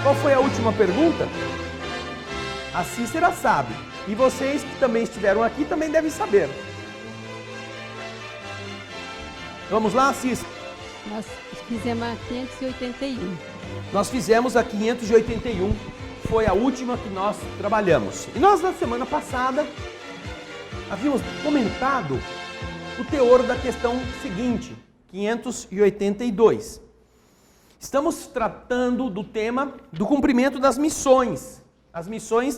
Qual foi a última pergunta? A Cícera sabe. E vocês que também estiveram aqui também devem saber. Vamos lá, Cícera? Nós fizemos a 581. Nós fizemos a 581, foi a última que nós trabalhamos. E nós, na semana passada, havíamos comentado o teor da questão seguinte, 582. Estamos tratando do tema do cumprimento das missões, as missões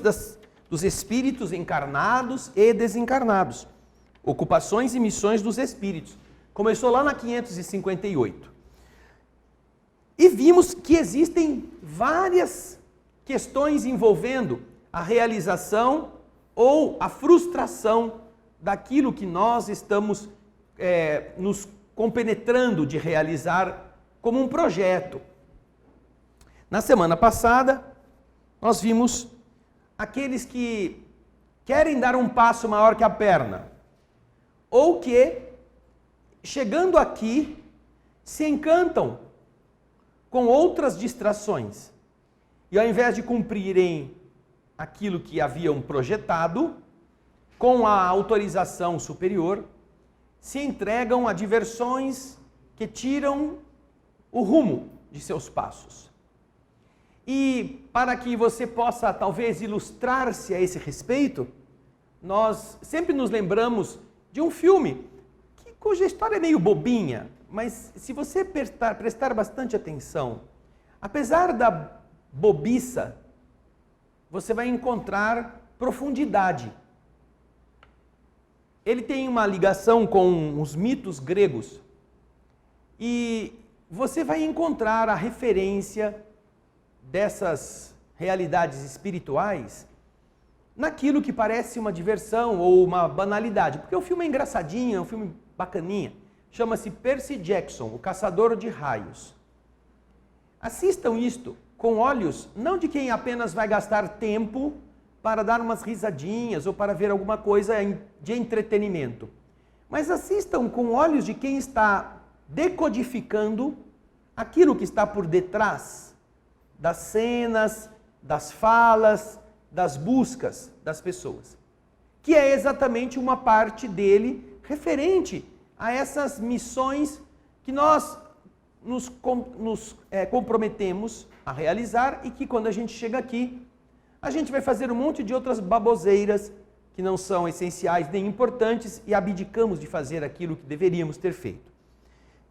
dos espíritos encarnados e desencarnados, ocupações e missões dos espíritos. Começou lá na 558. E vimos que existem várias questões envolvendo a realização ou a frustração daquilo que nós estamos nos compenetrando de realizar como um projeto. Na semana passada, nós vimos aqueles que querem dar um passo maior que a perna, ou que, chegando aqui, se encantam com outras distrações. E ao invés de cumprirem aquilo que haviam projetado, com a autorização superior, se entregam a diversões que tiram o rumo de seus passos. E para que você possa talvez ilustrar-se a esse respeito, nós sempre nos lembramos de um filme cuja história é meio bobinha, mas se você prestar bastante atenção, apesar da bobiça, você vai encontrar profundidade. Ele tem uma ligação com os mitos gregos e você vai encontrar a referência dessas realidades espirituais naquilo que parece uma diversão ou uma banalidade, porque o filme é engraçadinho, é um filme bacaninha, chama-se Percy Jackson, o Caçador de Raios. Assistam isto com olhos não de quem apenas vai gastar tempo para dar umas risadinhas ou para ver alguma coisa de entretenimento, mas assistam com olhos de quem está decodificando aquilo que está por detrás das cenas, das falas, das buscas das pessoas, que é exatamente uma parte dele referente a essas missões que nós nos comprometemos a realizar e que quando a gente chega aqui, a gente vai fazer um monte de outras baboseiras que não são essenciais nem importantes e abdicamos de fazer aquilo que deveríamos ter feito.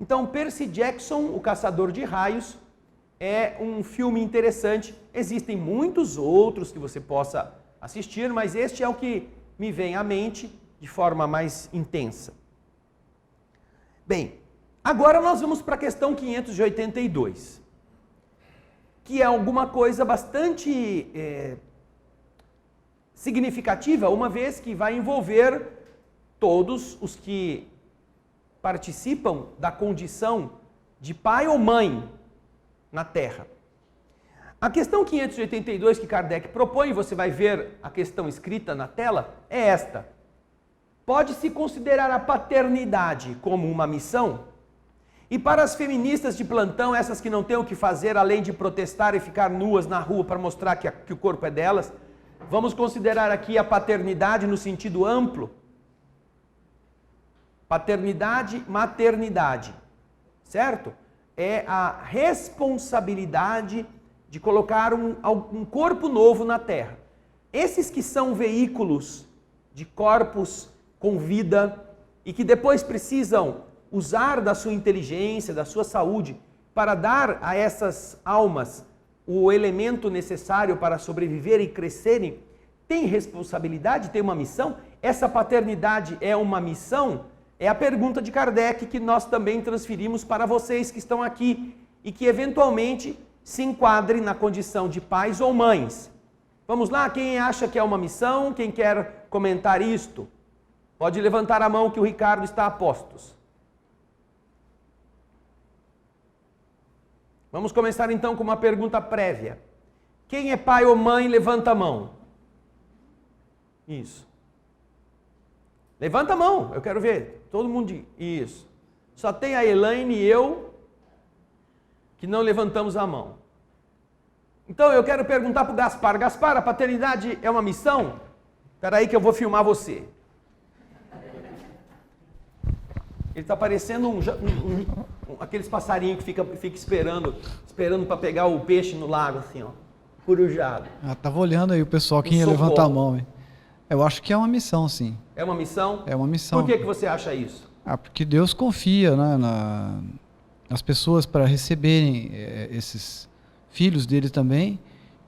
Então, Percy Jackson, o Caçador de Raios, é um filme interessante. Existem muitos outros que você possa assistir, mas este é o que me vem à mente de forma mais intensa. Bem, agora nós vamos para a questão 582, que é alguma coisa bastante significativa, uma vez que vai envolver todos os que participam da condição de pai ou mãe na Terra. A questão 582 que Kardec propõe, você vai ver a questão escrita na tela, é esta. Pode-se considerar a paternidade como uma missão? E para as feministas de plantão, essas que não têm o que fazer além de protestar e ficar nuas na rua para mostrar que o corpo é delas, vamos considerar aqui a paternidade no sentido amplo? Paternidade, maternidade, certo? É a responsabilidade de colocar um corpo novo na Terra. Esses que são veículos de corpos com vida e que depois precisam usar da sua inteligência, da sua saúde, para dar a essas almas o elemento necessário para sobreviver e crescerem, tem responsabilidade, tem uma missão? Essa paternidade é uma missão? É a pergunta de Kardec que nós também transferimos para vocês que estão aqui e que eventualmente se enquadrem na condição de pais ou mães. Vamos lá, quem acha que é uma missão, quem quer comentar isto? Pode levantar a mão que o Ricardo está a postos. Vamos começar então com uma pergunta prévia. Quem é pai ou mãe, levanta a mão. Isso. Levanta a mão, eu quero ver. Todo mundo. Isso. Só tem a Elaine e eu que não levantamos a mão. Então eu quero perguntar para o Gaspar. Gaspar, a paternidade é uma missão? Espera aí que eu vou filmar você. Ele está parecendo aqueles passarinhos que fica esperando para pegar o peixe no lago, assim, ó, corujado. Tava olhando aí o pessoal que ia levantar a mão. Hein? Eu acho que é uma missão, sim. É uma missão? É uma missão. Por que você acha isso? Porque Deus confia, né, nas pessoas para receberem esses filhos dele também,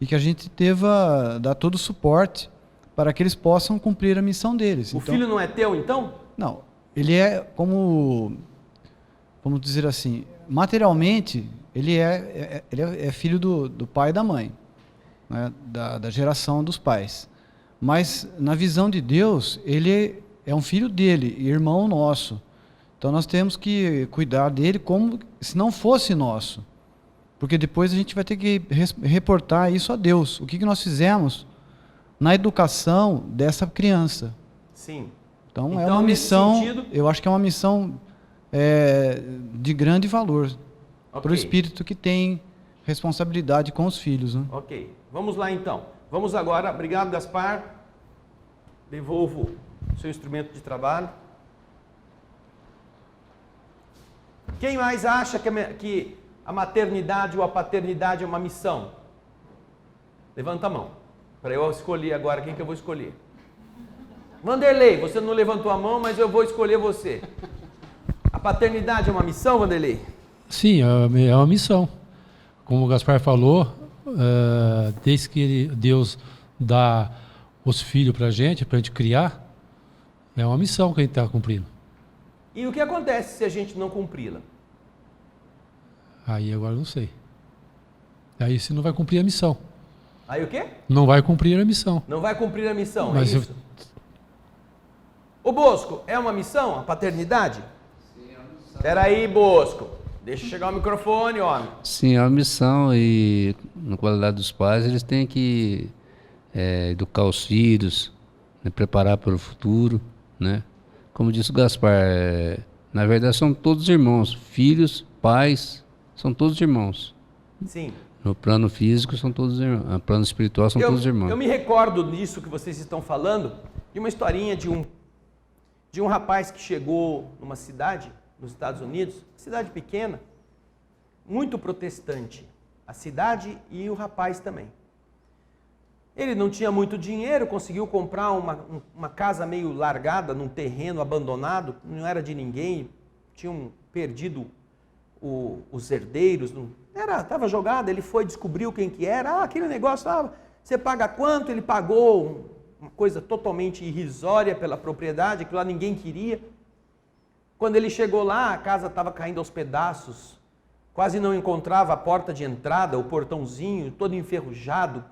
e que a gente deva dar todo o suporte para que eles possam cumprir a missão deles. O filho não é teu, então? Não. Ele é vamos dizer assim, materialmente, ele é filho do pai e da mãe, né, da geração dos pais. Mas, na visão de Deus, ele é um filho dele, irmão nosso. Então, nós temos que cuidar dele como se não fosse nosso. Porque depois a gente vai ter que reportar isso a Deus. O que nós fizemos na educação dessa criança. Sim. Então é uma missão, eu acho que é uma missão de grande valor para o espírito que tem responsabilidade com os filhos. Né? Ok, vamos lá então. Vamos agora, obrigado Gaspar, devolvo o seu instrumento de trabalho. Quem mais acha que a maternidade ou a paternidade é uma missão? Levanta a mão, para eu escolher agora quem que eu vou escolher. Vanderlei, você não levantou a mão, mas eu vou escolher você. A paternidade é uma missão, Vanderlei? Sim, é uma missão. Como o Gaspar falou, desde que Deus dá os filhos para a gente criar, é uma missão que a gente está cumprindo. E o que acontece se a gente não cumpri-la? Aí agora eu não sei. Aí você não vai cumprir a missão. Aí o quê? Não vai cumprir a missão. Não vai cumprir a missão, mas é isso? Ô Bosco, é uma missão a paternidade? Sim, é uma missão. Espera aí, Bosco. Deixa eu chegar o microfone, homem. Sim, é uma missão e na qualidade dos pais eles têm que educar os filhos, né, preparar para o futuro, né? Como disse o Gaspar, na verdade são todos irmãos, filhos, pais, são todos irmãos. Sim. No plano físico são todos irmãos, no plano espiritual são todos irmãos. Eu me recordo disso que vocês estão falando, de uma historinha de um rapaz que chegou numa cidade nos Estados Unidos, cidade pequena, muito protestante, a cidade e o rapaz também. Ele não tinha muito dinheiro, conseguiu comprar uma casa meio largada, num terreno abandonado, não era de ninguém, tinham perdido os herdeiros, estava jogado, ele foi, descobriu quem que era, aquele negócio, você paga quanto? Ele pagou uma coisa totalmente irrisória pela propriedade, aquilo lá ninguém queria. Quando ele chegou lá, a casa estava caindo aos pedaços, quase não encontrava a porta de entrada, o portãozinho todo enferrujado,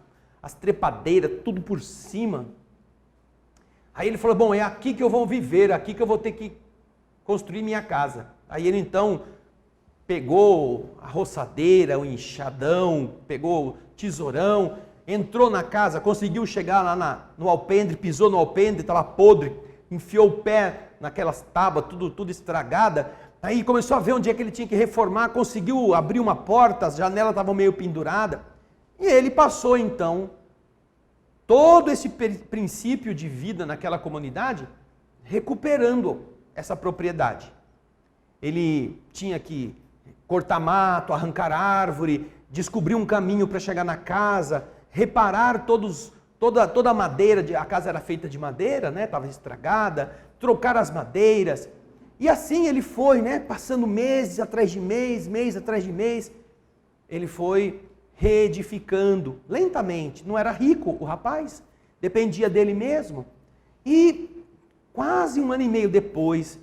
as trepadeiras, tudo por cima. Aí ele falou, bom, é aqui que eu vou viver, é aqui que eu vou ter que construir minha casa. Aí ele então pegou a roçadeira, o enxadão, pegou o tesourão, entrou na casa, conseguiu chegar lá no alpendre, pisou no alpendre, estava podre, enfiou o pé naquelas tábuas, tudo estragada. Aí começou a ver onde é que ele tinha que reformar, conseguiu abrir uma porta, as janelas estavam meio penduradas. E ele passou então todo esse princípio de vida naquela comunidade, recuperando essa propriedade. Ele tinha que cortar mato, arrancar árvore, descobrir um caminho para chegar na casa, reparar toda a madeira, a casa era feita de madeira, né? Estava estragada, trocar as madeiras. E assim ele foi, né? Passando mês atrás de mês, mês atrás de mês, ele foi reedificando lentamente. Não era rico o rapaz, dependia dele mesmo. E quase 1 ano e meio depois,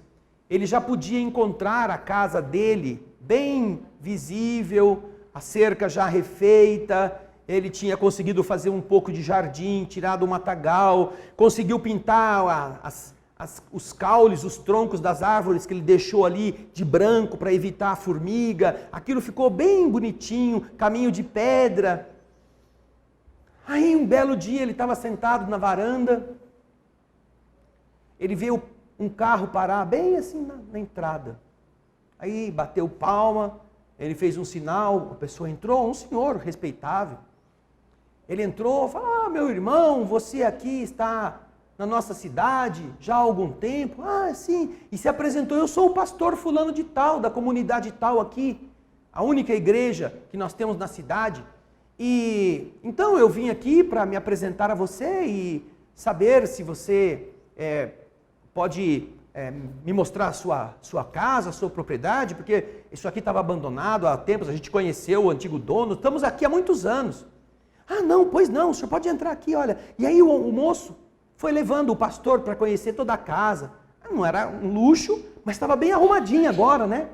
ele já podia encontrar a casa dele bem visível, a cerca já refeita, ele tinha conseguido fazer um pouco de jardim, tirado o matagal, conseguiu pintar os caules, os troncos das árvores que ele deixou ali de branco para evitar a formiga, aquilo ficou bem bonitinho, caminho de pedra. Aí um belo dia ele estava sentado na varanda, ele viu um carro parar bem assim na entrada. Aí bateu palma, ele fez um sinal, a pessoa entrou, um senhor respeitável. Ele entrou, falou: meu irmão, você aqui está na nossa cidade já há algum tempo? Ah, sim. E se apresentou: eu sou o pastor fulano de tal, da comunidade tal aqui, a única igreja que nós temos na cidade. E então eu vim aqui para me apresentar a você e saber se você pode me mostrar a sua casa, a sua propriedade, porque isso aqui estava abandonado há tempos, a gente conheceu o antigo dono, estamos aqui há muitos anos. Ah, não, pois não, o senhor pode entrar aqui, olha. E aí o moço foi levando o pastor para conhecer toda a casa. Não era um luxo, mas estava bem arrumadinho agora, né?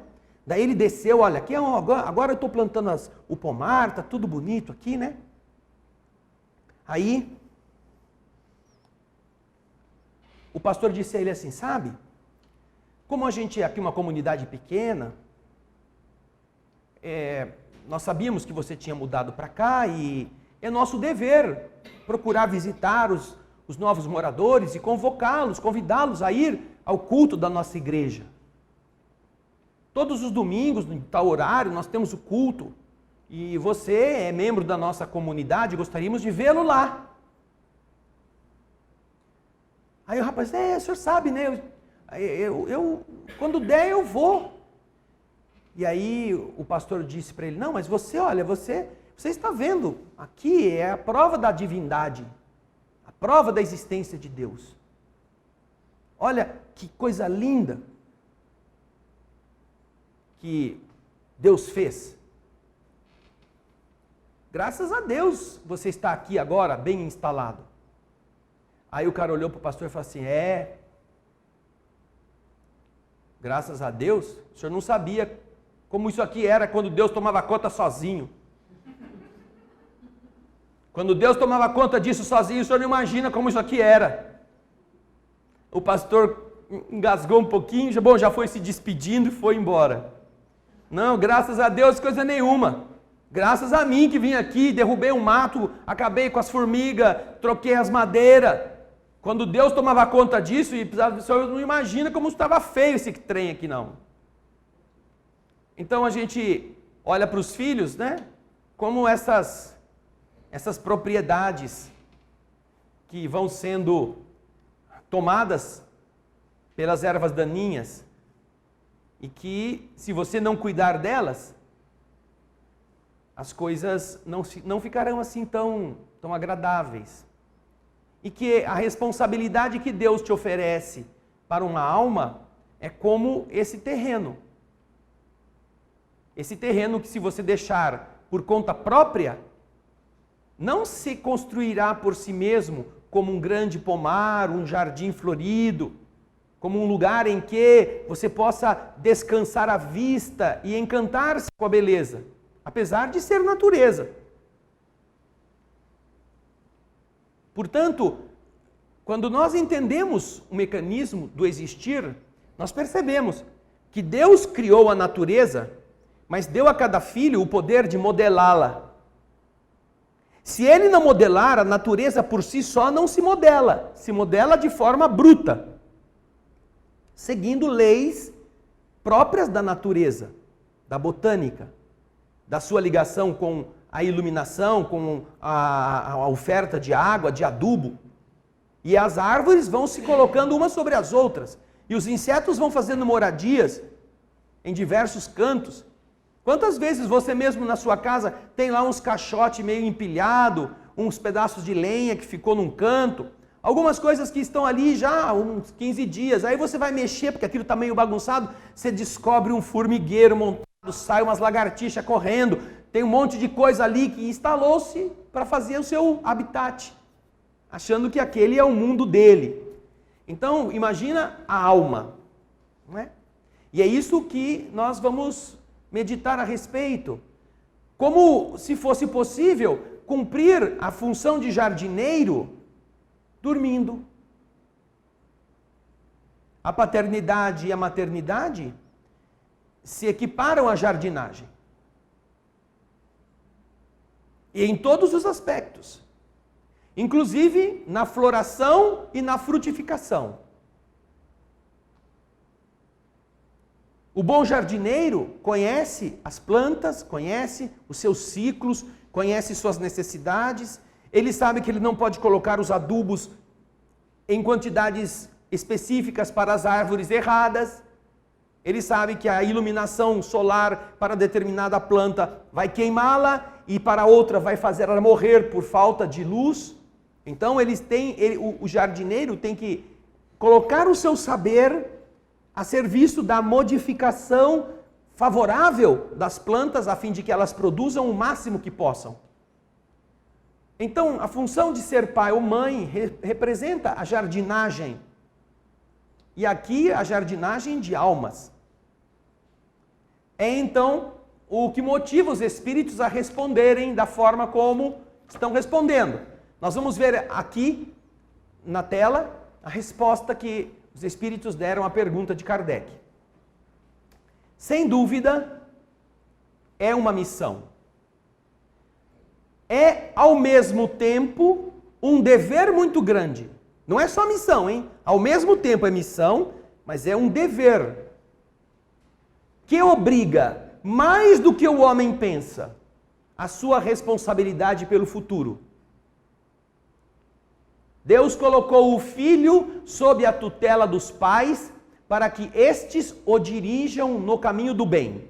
Daí ele desceu: olha, aqui agora eu estou plantando o pomar, está tudo bonito aqui, né? Aí o pastor disse a ele assim: sabe, como a gente é aqui uma comunidade pequena, nós sabíamos que você tinha mudado para cá e é nosso dever procurar visitar os novos moradores e convidá-los a ir ao culto da nossa igreja. Todos os domingos, em tal horário, nós temos o culto e você é membro da nossa comunidade, gostaríamos de vê-lo lá. Aí o rapaz: o senhor sabe, né? Eu quando der eu vou. E aí o pastor disse para ele: não, mas você, olha, você está vendo, aqui é a prova da divindade, a prova da existência de Deus. Olha que coisa linda que Deus fez. Graças a Deus você está aqui agora, bem instalado. Aí o cara olhou para o pastor e falou assim: graças a Deus, o senhor não sabia como isso aqui era quando Deus tomava conta sozinho. Quando Deus tomava conta disso sozinho, o senhor não imagina como isso aqui era. O pastor engasgou um pouquinho, já foi se despedindo e foi embora. Não, graças a Deus, coisa nenhuma. Graças a mim que vim aqui, derrubei um mato, acabei com as formigas, troquei as madeiras. Quando Deus tomava conta disso, o senhor não imagina como estava feio esse trem aqui, não. Então a gente olha para os filhos, né, como essas propriedades que vão sendo tomadas pelas ervas daninhas e que, se você não cuidar delas, as coisas não ficarão assim tão agradáveis. E que a responsabilidade que Deus te oferece para uma alma é como esse terreno. Esse terreno que, se você deixar por conta própria, não se construirá por si mesmo como um grande pomar, um jardim florido, como um lugar em que você possa descansar a vista e encantar-se com a beleza, apesar de ser natureza. Portanto, quando nós entendemos o mecanismo do existir, nós percebemos que Deus criou a natureza, mas deu a cada filho o poder de modelá-la. Se ele não modelar, a natureza por si só não se modela de forma bruta, seguindo leis próprias da natureza, da botânica, da sua ligação com a iluminação, com a oferta de água, de adubo. E as árvores vão se colocando umas sobre as outras, e os insetos vão fazendo moradias em diversos cantos. Quantas vezes você mesmo na sua casa tem lá uns caixotes meio empilhados, uns pedaços de lenha que ficou num canto, algumas coisas que estão ali já há uns 15 dias, aí você vai mexer porque aquilo está meio bagunçado, você descobre um formigueiro montado, sai umas lagartixas correndo, tem um monte de coisa ali que instalou-se para fazer o seu habitat, achando que aquele é o mundo dele. Então, imagina a alma, não é? E é isso que nós vamos meditar a respeito. Como, se fosse possível, cumprir a função de jardineiro dormindo. A paternidade e a maternidade se equiparam à jardinagem. E em todos os aspectos. Inclusive na floração e na frutificação. O bom jardineiro conhece as plantas, conhece os seus ciclos, conhece suas necessidades, Ele sabe que ele não pode colocar os adubos em quantidades específicas para as árvores erradas. Ele sabe que a iluminação solar para determinada planta vai queimá-la e para outra vai fazer ela morrer por falta de luz. Então o jardineiro tem que colocar o seu saber a serviço da modificação favorável das plantas a fim de que elas produzam o máximo que possam. Então, a função de ser pai ou mãe representa a jardinagem. E aqui a jardinagem de almas. É então o que motiva os espíritos a responderem da forma como estão respondendo. Nós vamos ver aqui na tela a resposta que os espíritos deram à pergunta de Kardec. Sem dúvida, é uma missão. É, ao mesmo tempo, um dever muito grande. Não é só missão, hein? Ao mesmo tempo é missão, mas é um dever que obriga, mais do que o homem pensa, a sua responsabilidade pelo futuro. Deus colocou o filho sob a tutela dos pais para que estes o dirijam no caminho do bem.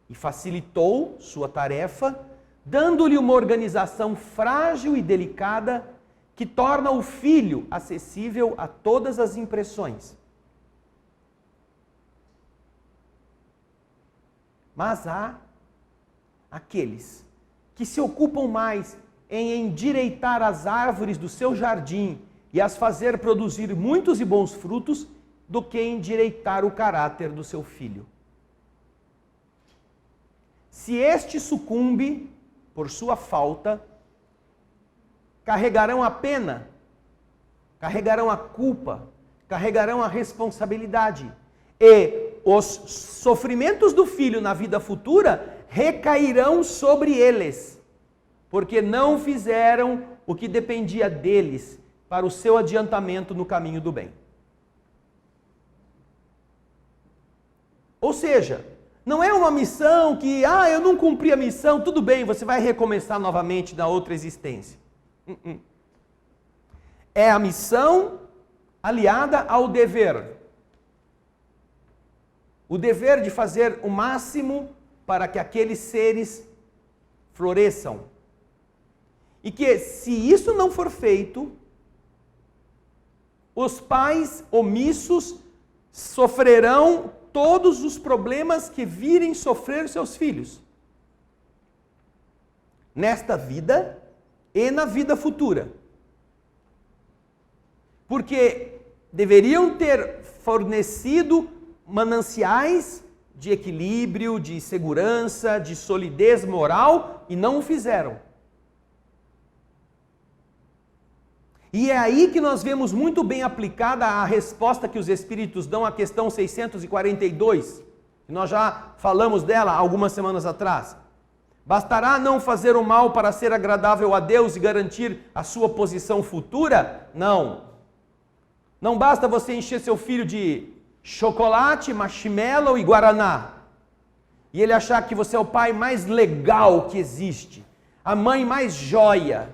E facilitou sua tarefa, dando-lhe uma organização frágil e delicada que torna o filho acessível a todas as impressões. Mas há aqueles que se ocupam mais em endireitar as árvores do seu jardim e as fazer produzir muitos e bons frutos do que endireitar o caráter do seu filho. Se este sucumbe por sua falta, carregarão a pena, carregarão a culpa, carregarão a responsabilidade. E os sofrimentos do filho na vida futura recairão sobre eles, porque não fizeram o que dependia deles para o seu adiantamento no caminho do bem. Ou seja, não é uma missão que, eu não cumpri a missão, tudo bem, você vai recomeçar novamente na outra existência. É a missão aliada ao dever. O dever de fazer o máximo para que aqueles seres floresçam. E que, se isso não for feito, os pais omissos sofrerão todos os problemas que virem sofrer seus filhos. Nesta vida e na vida futura. Porque deveriam ter fornecido mananciais de equilíbrio, de segurança, de solidez moral e não o fizeram. E é aí que nós vemos muito bem aplicada a resposta que os espíritos dão à questão 642, que nós já falamos dela algumas semanas atrás. Bastará não fazer o mal para ser agradável a Deus e garantir a sua posição futura? Não. Não basta você encher seu filho de chocolate, marshmallow e guaraná, e ele achar que você é o pai mais legal que existe, a mãe mais joia.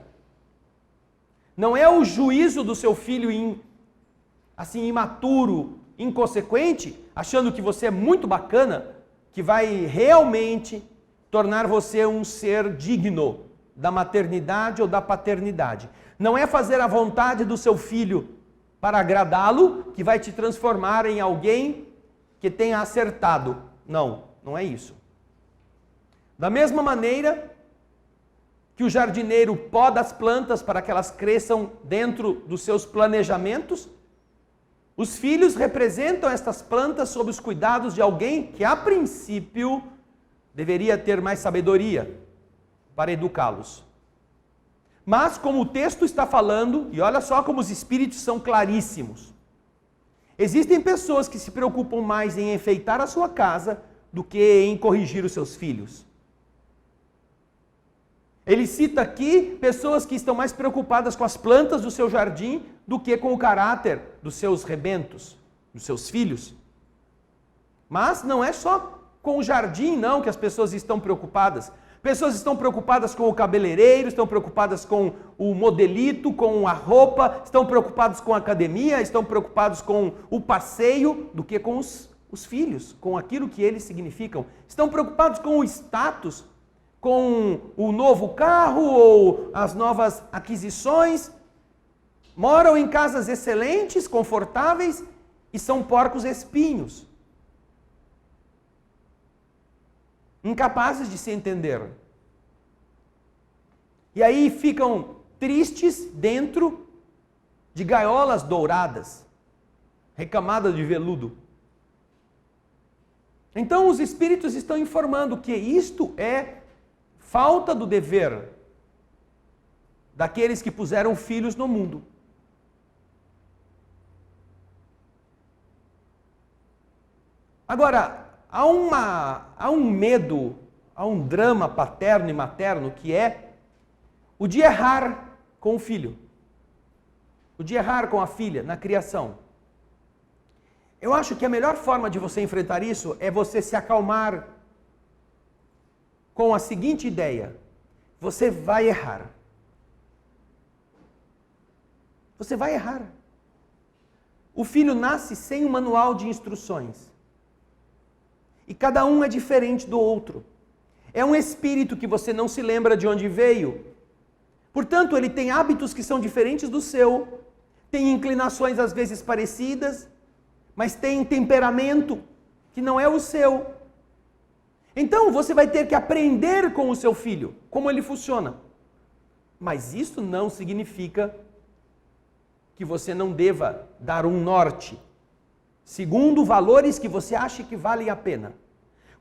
Não é o juízo do seu filho assim imaturo, inconsequente, achando que você é muito bacana, que vai realmente tornar você um ser digno da maternidade ou da paternidade. Não é fazer a vontade do seu filho para agradá-lo que vai te transformar em alguém que tenha acertado. Não, não é isso. Da mesma maneira que o jardineiro poda as plantas para que elas cresçam dentro dos seus planejamentos, os filhos representam estas plantas sob os cuidados de alguém que, a princípio, deveria ter mais sabedoria para educá-los. Mas, como o texto está falando, e olha só como os espíritos são claríssimos, existem pessoas que se preocupam mais em enfeitar a sua casa do que em corrigir os seus filhos. Ele cita aqui pessoas que estão mais preocupadas com as plantas do seu jardim do que com o caráter dos seus rebentos, dos seus filhos. Mas não é só com o jardim, não, que as pessoas estão preocupadas. Pessoas estão preocupadas com o cabeleireiro, estão preocupadas com o modelito, com a roupa, estão preocupados com a academia, estão preocupados com o passeio, do que com os filhos, com aquilo que eles significam. Estão preocupados com o status, com o novo carro ou as novas aquisições. Moram em casas excelentes, confortáveis e são porcos espinhos. Incapazes de se entender. E aí ficam tristes dentro de gaiolas douradas, recamadas de veludo. Então os espíritos estão informando que isto é falta do dever daqueles que puseram filhos no mundo. Agora, há um medo, há um drama paterno e materno que é o de errar com o filho, o de errar com a filha na criação. Eu acho que a melhor forma de você enfrentar isso é você se acalmar com a seguinte ideia: você vai errar. Você vai errar. O filho nasce sem um manual de instruções. E cada um é diferente do outro. É um espírito que você não se lembra de onde veio. Portanto, ele tem hábitos que são diferentes do seu, tem inclinações às vezes parecidas, mas tem temperamento que não é o seu. Então, você vai ter que aprender com o seu filho, como ele funciona. Mas isso não significa que você não deva dar um norte, segundo valores que você acha que valem a pena.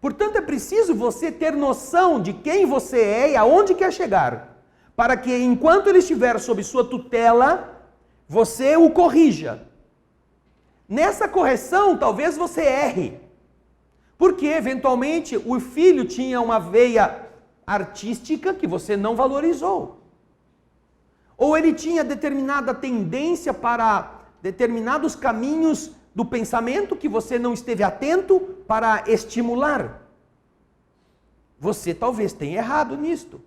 Portanto, é preciso você ter noção de quem você é e aonde quer chegar, para que enquanto ele estiver sob sua tutela, você o corrija. Nessa correção, talvez você erre, porque eventualmente o filho tinha uma veia artística que você não valorizou. Ou ele tinha determinada tendência para determinados caminhos do pensamento que você não esteve atento para estimular. Você talvez tenha errado nisto.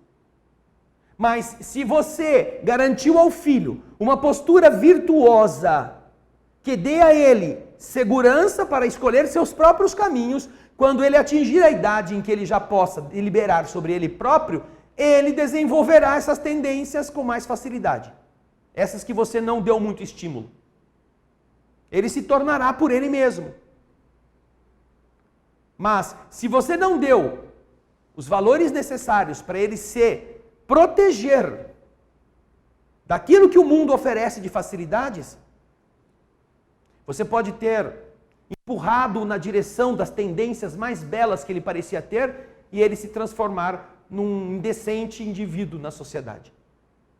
Mas se você garantiu ao filho uma postura virtuosa que dê a ele segurança para escolher seus próprios caminhos, quando ele atingir a idade em que ele já possa deliberar sobre ele próprio, ele desenvolverá essas tendências com mais facilidade. Essas que você não deu muito estímulo. Ele se tornará por ele mesmo. Mas, se você não deu os valores necessários para ele se proteger daquilo que o mundo oferece de facilidades, você pode ter empurrado na direção das tendências mais belas que ele parecia ter e ele se transformar num indecente indivíduo na sociedade.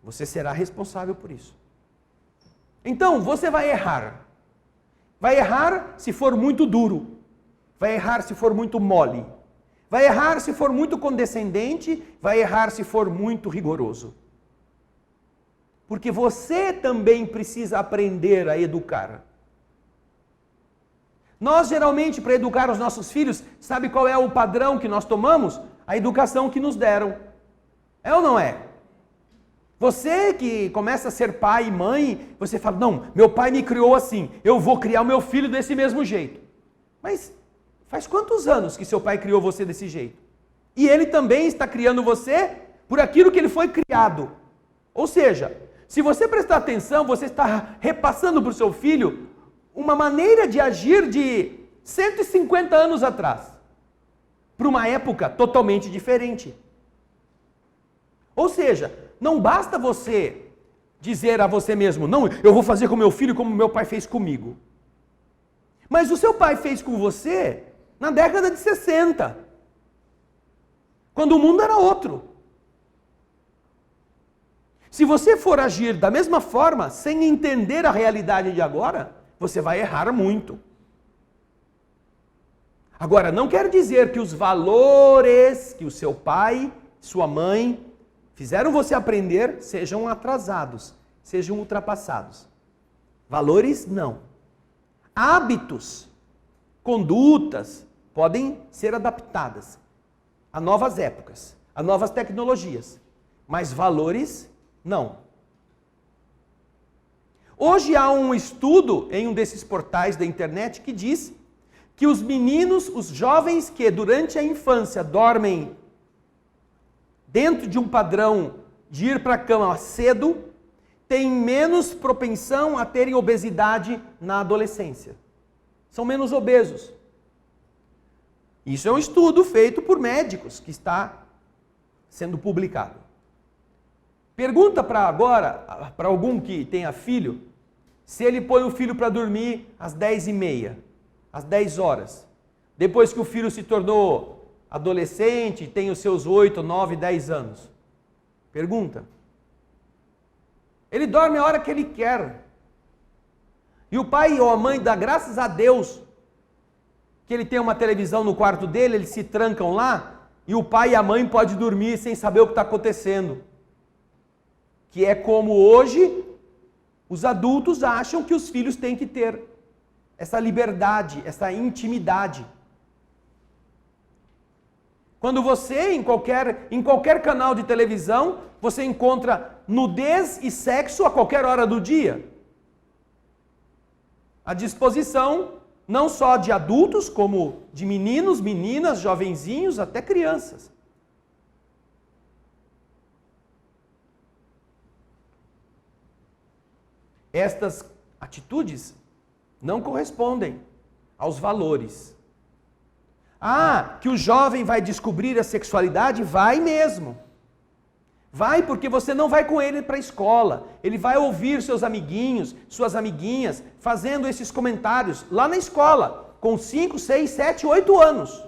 Você será responsável por isso. Então, você vai errar. Vai errar se for muito duro. Vai errar se for muito mole. Vai errar se for muito condescendente. Vai errar se for muito rigoroso. Porque você também precisa aprender a educar. Nós, geralmente, para educar os nossos filhos, sabe qual é o padrão que nós tomamos? A educação que nos deram. É ou não é? Você que começa a ser pai e mãe, você fala, não, meu pai me criou assim, eu vou criar o meu filho desse mesmo jeito. Mas faz quantos anos que seu pai criou você desse jeito? E ele também está criando você por aquilo que ele foi criado. Ou seja, se você prestar atenção, você está repassando para o seu filho uma maneira de agir de 150 anos atrás, para uma época totalmente diferente. Ou seja, não basta você dizer a você mesmo, não, eu vou fazer com meu filho como meu pai fez comigo. Mas o seu pai fez com você na década de 60, quando o mundo era outro. Se você for agir da mesma forma, sem entender a realidade de agora, você vai errar muito. Agora, não quer dizer que os valores que o seu pai, sua mãe, fizeram você aprender sejam atrasados, sejam ultrapassados. Valores, não. Hábitos, condutas, podem ser adaptadas a novas épocas. a novas tecnologias, mas valores não. Hoje há um estudo em um desses portais da internet que diz que os meninos, os jovens que durante a infância dormem dentro de um padrão de ir para a cama cedo, têm menos propensão a terem obesidade na adolescência. São menos obesos. Isso é um estudo feito por médicos que está sendo publicado. Pergunta para algum que tenha filho, se ele põe o filho para dormir às 10h30, às 10 horas, depois que o filho se tornou adolescente, tem os seus 8, 9, 10 anos. Pergunta. Ele dorme a hora que ele quer. E o pai ou a mãe dá graças a Deus que ele tem uma televisão no quarto dele, eles se trancam lá, e o pai e a mãe podem dormir sem saber o que está acontecendo. Que é como hoje os adultos acham que os filhos têm que ter essa liberdade, essa intimidade. Quando você, em qualquer canal de televisão, você encontra nudez e sexo a qualquer hora do dia. À disposição, não só de adultos, como de meninos, meninas, jovenzinhos, até crianças. Estas atitudes não correspondem aos valores. Ah, que o jovem vai descobrir a sexualidade? Vai mesmo. Vai, porque você não vai com ele para a escola. Ele vai ouvir seus amiguinhos, suas amiguinhas, fazendo esses comentários lá na escola, com 5, 6, 7, 8 anos.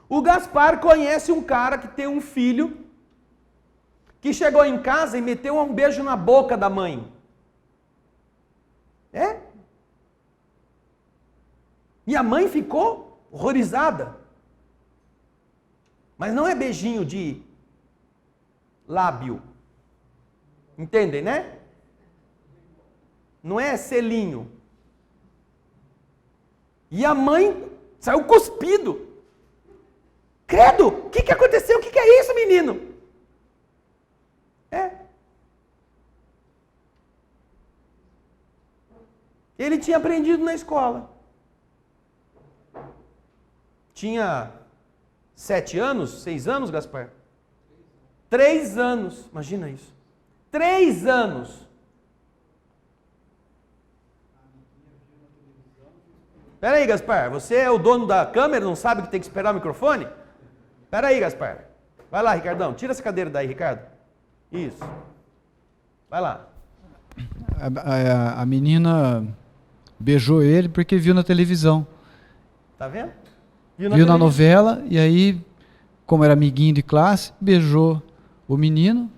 O Gaspar conhece um cara que tem um filho que chegou em casa e meteu um beijo na boca da mãe. É? E a mãe ficou horrorizada. Mas não é beijinho de lábio. Entendem, né? Não é selinho. E a mãe saiu cuspido. Credo, o que aconteceu? O que é isso, menino? É. Ele tinha aprendido na escola. Tinha 7 anos, 6 anos, Gaspar? 3 anos, imagina isso. 3 anos. Espera aí, Gaspar, você é o dono da câmera, não sabe que tem que esperar o microfone? Espera aí, Gaspar. Vai lá, Ricardão, tira essa cadeira daí, Ricardo. Isso. Vai lá. A menina beijou ele porque viu na televisão. Tá vendo? Viu na novela, e aí, como era amiguinho de classe, beijou o menino.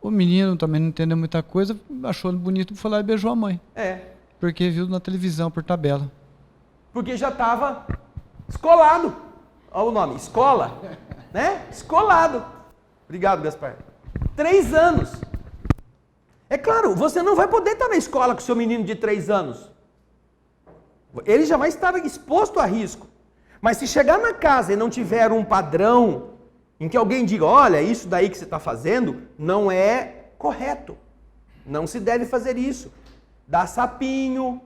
O menino também não entendeu muita coisa, achou bonito, foi lá e beijou a mãe. É. Porque viu na televisão, por tabela. Porque já estava escolado. Olha o nome, escola. Né? Escolado. Obrigado, Gaspar. 3 anos. É claro, você não vai poder estar na escola com seu menino de 3 anos. Ele já vai estar exposto a risco. Mas se chegar na casa e não tiver um padrão em que alguém diga, olha, isso daí que você está fazendo não é correto. Não se deve fazer isso. Dá sapinho.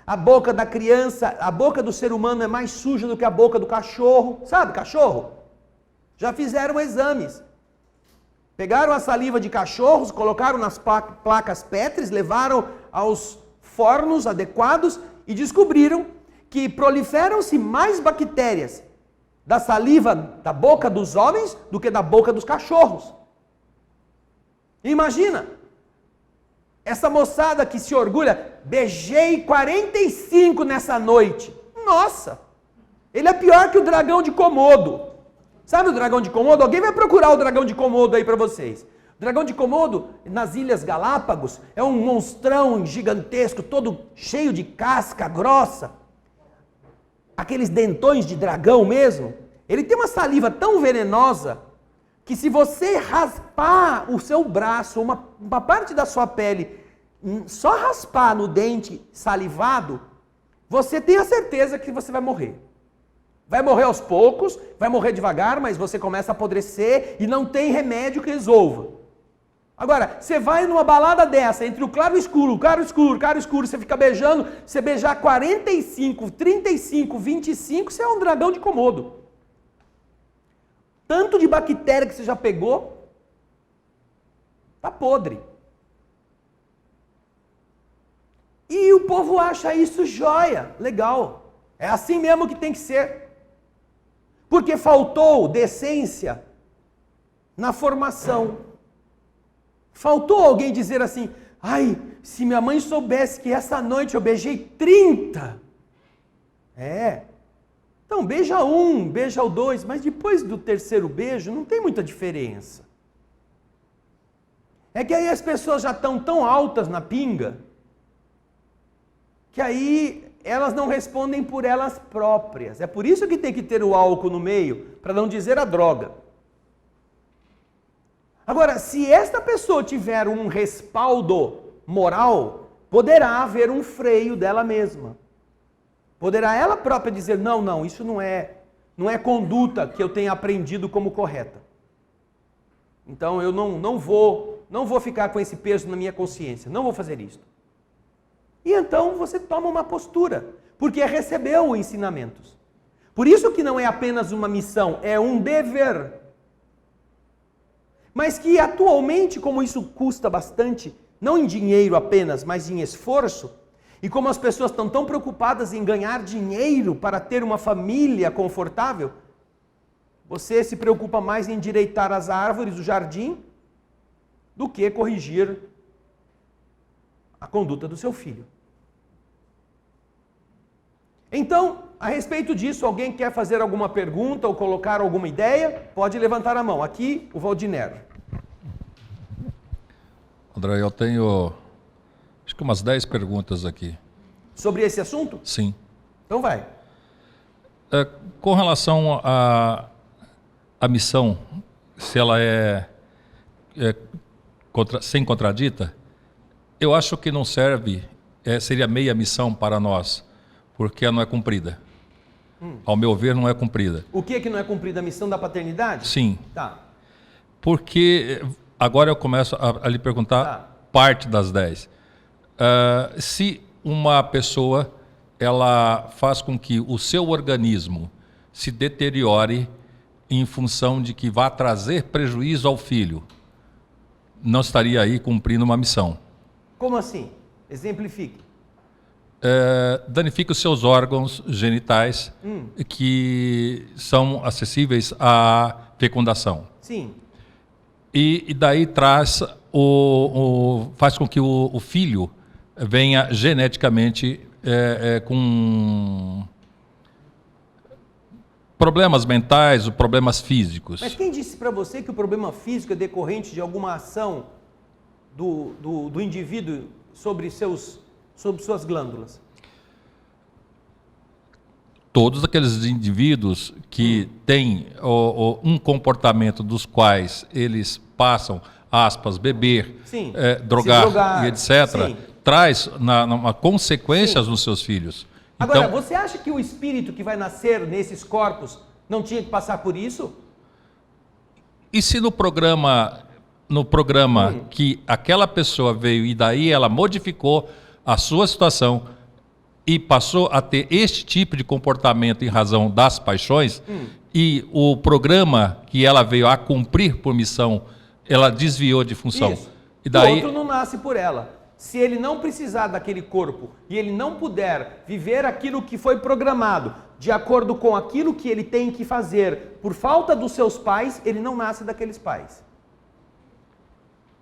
A boca da criança, a boca do ser humano é mais suja do que a boca do cachorro. Sabe, cachorro? Já fizeram exames. Pegaram a saliva de cachorros, colocaram nas placas Petris, levaram aos fornos adequados e descobriram que proliferam-se mais bactérias da saliva da boca dos homens do que da boca dos cachorros. Imagina, essa moçada que se orgulha, beijei 45 nessa noite. Nossa, ele é pior que o dragão de Komodo. Sabe o dragão de Komodo? Alguém vai procurar o dragão de Komodo aí para vocês. O dragão de Komodo, nas Ilhas Galápagos, é um monstrão gigantesco, todo cheio de casca grossa. Aqueles dentões de dragão mesmo. Ele tem uma saliva tão venenosa que se você raspar o seu braço, uma parte da sua pele, só raspar no dente salivado, você tem a certeza que você vai morrer. Vai morrer aos poucos, vai morrer devagar, mas você começa a apodrecer e não tem remédio que resolva. Agora, você vai numa balada dessa, entre o claro e o escuro, claro e escuro, você fica beijando, você beijar 45, 35, 25, você é um dragão de Komodo. Tanto de bactéria que você já pegou, tá podre. E o povo acha isso joia, legal. É assim mesmo que tem que ser. Porque faltou decência na formação. Faltou alguém dizer assim, ai, se minha mãe soubesse que essa noite eu beijei 30. Então beija um, beija o dois, mas depois do terceiro beijo não tem muita diferença. É que aí as pessoas já estão tão altas na pinga, que aí elas não respondem por elas próprias. É por isso que tem que ter o álcool no meio, para não dizer a droga. Agora, se esta pessoa tiver um respaldo moral, poderá haver um freio dela mesma. Poderá ela própria dizer, não, isso não é conduta que eu tenha aprendido como correta. Então eu não vou ficar com esse peso na minha consciência, não vou fazer isso. E então você toma uma postura, porque recebeu ensinamentos. Por isso que não é apenas uma missão, é um dever. Mas que atualmente, como isso custa bastante, não em dinheiro apenas, mas em esforço, e como as pessoas estão tão preocupadas em ganhar dinheiro para ter uma família confortável, você se preocupa mais em endireitar as árvores do jardim do que corrigir a conduta do seu filho. Então, a respeito disso, alguém quer fazer alguma pergunta ou colocar alguma ideia? Pode levantar a mão. Aqui, o Valdiner. André, eu tenho acho que umas 10 perguntas aqui. Sobre esse assunto? Sim. Então vai. Com relação à missão, se ela sem contradita, eu acho que não serve, seria meia missão para nós, porque ela não é cumprida. Ao meu ver, não é cumprida. O que não é cumprida? A missão da paternidade? Sim. Tá. Porque agora eu começo a lhe perguntar parte das 10. Se uma pessoa ela faz com que o seu organismo se deteriore em função de que vá trazer prejuízo ao filho, não estaria aí cumprindo uma missão. Como assim? Exemplifique. Danifica os seus órgãos genitais que são acessíveis à fecundação. Sim. E daí traz faz com que o filho venha geneticamente com problemas mentais ou problemas físicos. Mas quem disse para você que o problema físico é decorrente de alguma ação do indivíduo sobre suas glândulas? Todos aqueles indivíduos que têm um comportamento dos quais eles passam, aspas, beber, drogar e etc., sim, traz uma consequências nos seus filhos. Agora, Então, você acha que o espírito que vai nascer nesses corpos não tinha que passar por isso? e se no programa que aquela pessoa veio e daí ela modificou a sua situação e passou a ter este tipo de comportamento em razão das paixões, e o programa que ela veio a cumprir por missão, ela desviou de função. Isso. E daí... O outro não nasce por ela. Se ele não precisar daquele corpo e ele não puder viver aquilo que foi programado, de acordo com aquilo que ele tem que fazer por falta dos seus pais, ele não nasce daqueles pais.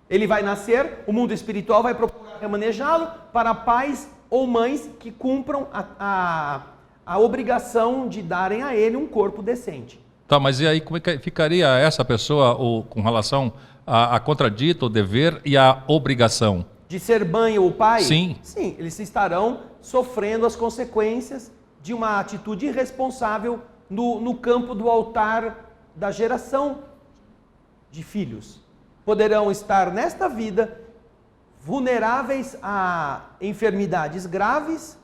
Ele vai nascer, o mundo espiritual vai procurar remanejá-lo para pais ou mães que cumpram a obrigação de darem a ele um corpo decente. Tá, mas e aí como é que ficaria essa pessoa com relação a contradito, o dever e a obrigação? De ser mãe ou pai? Sim. Sim, eles estarão sofrendo as consequências de uma atitude irresponsável no campo do altar da geração de filhos. Poderão estar nesta vida vulneráveis a enfermidades graves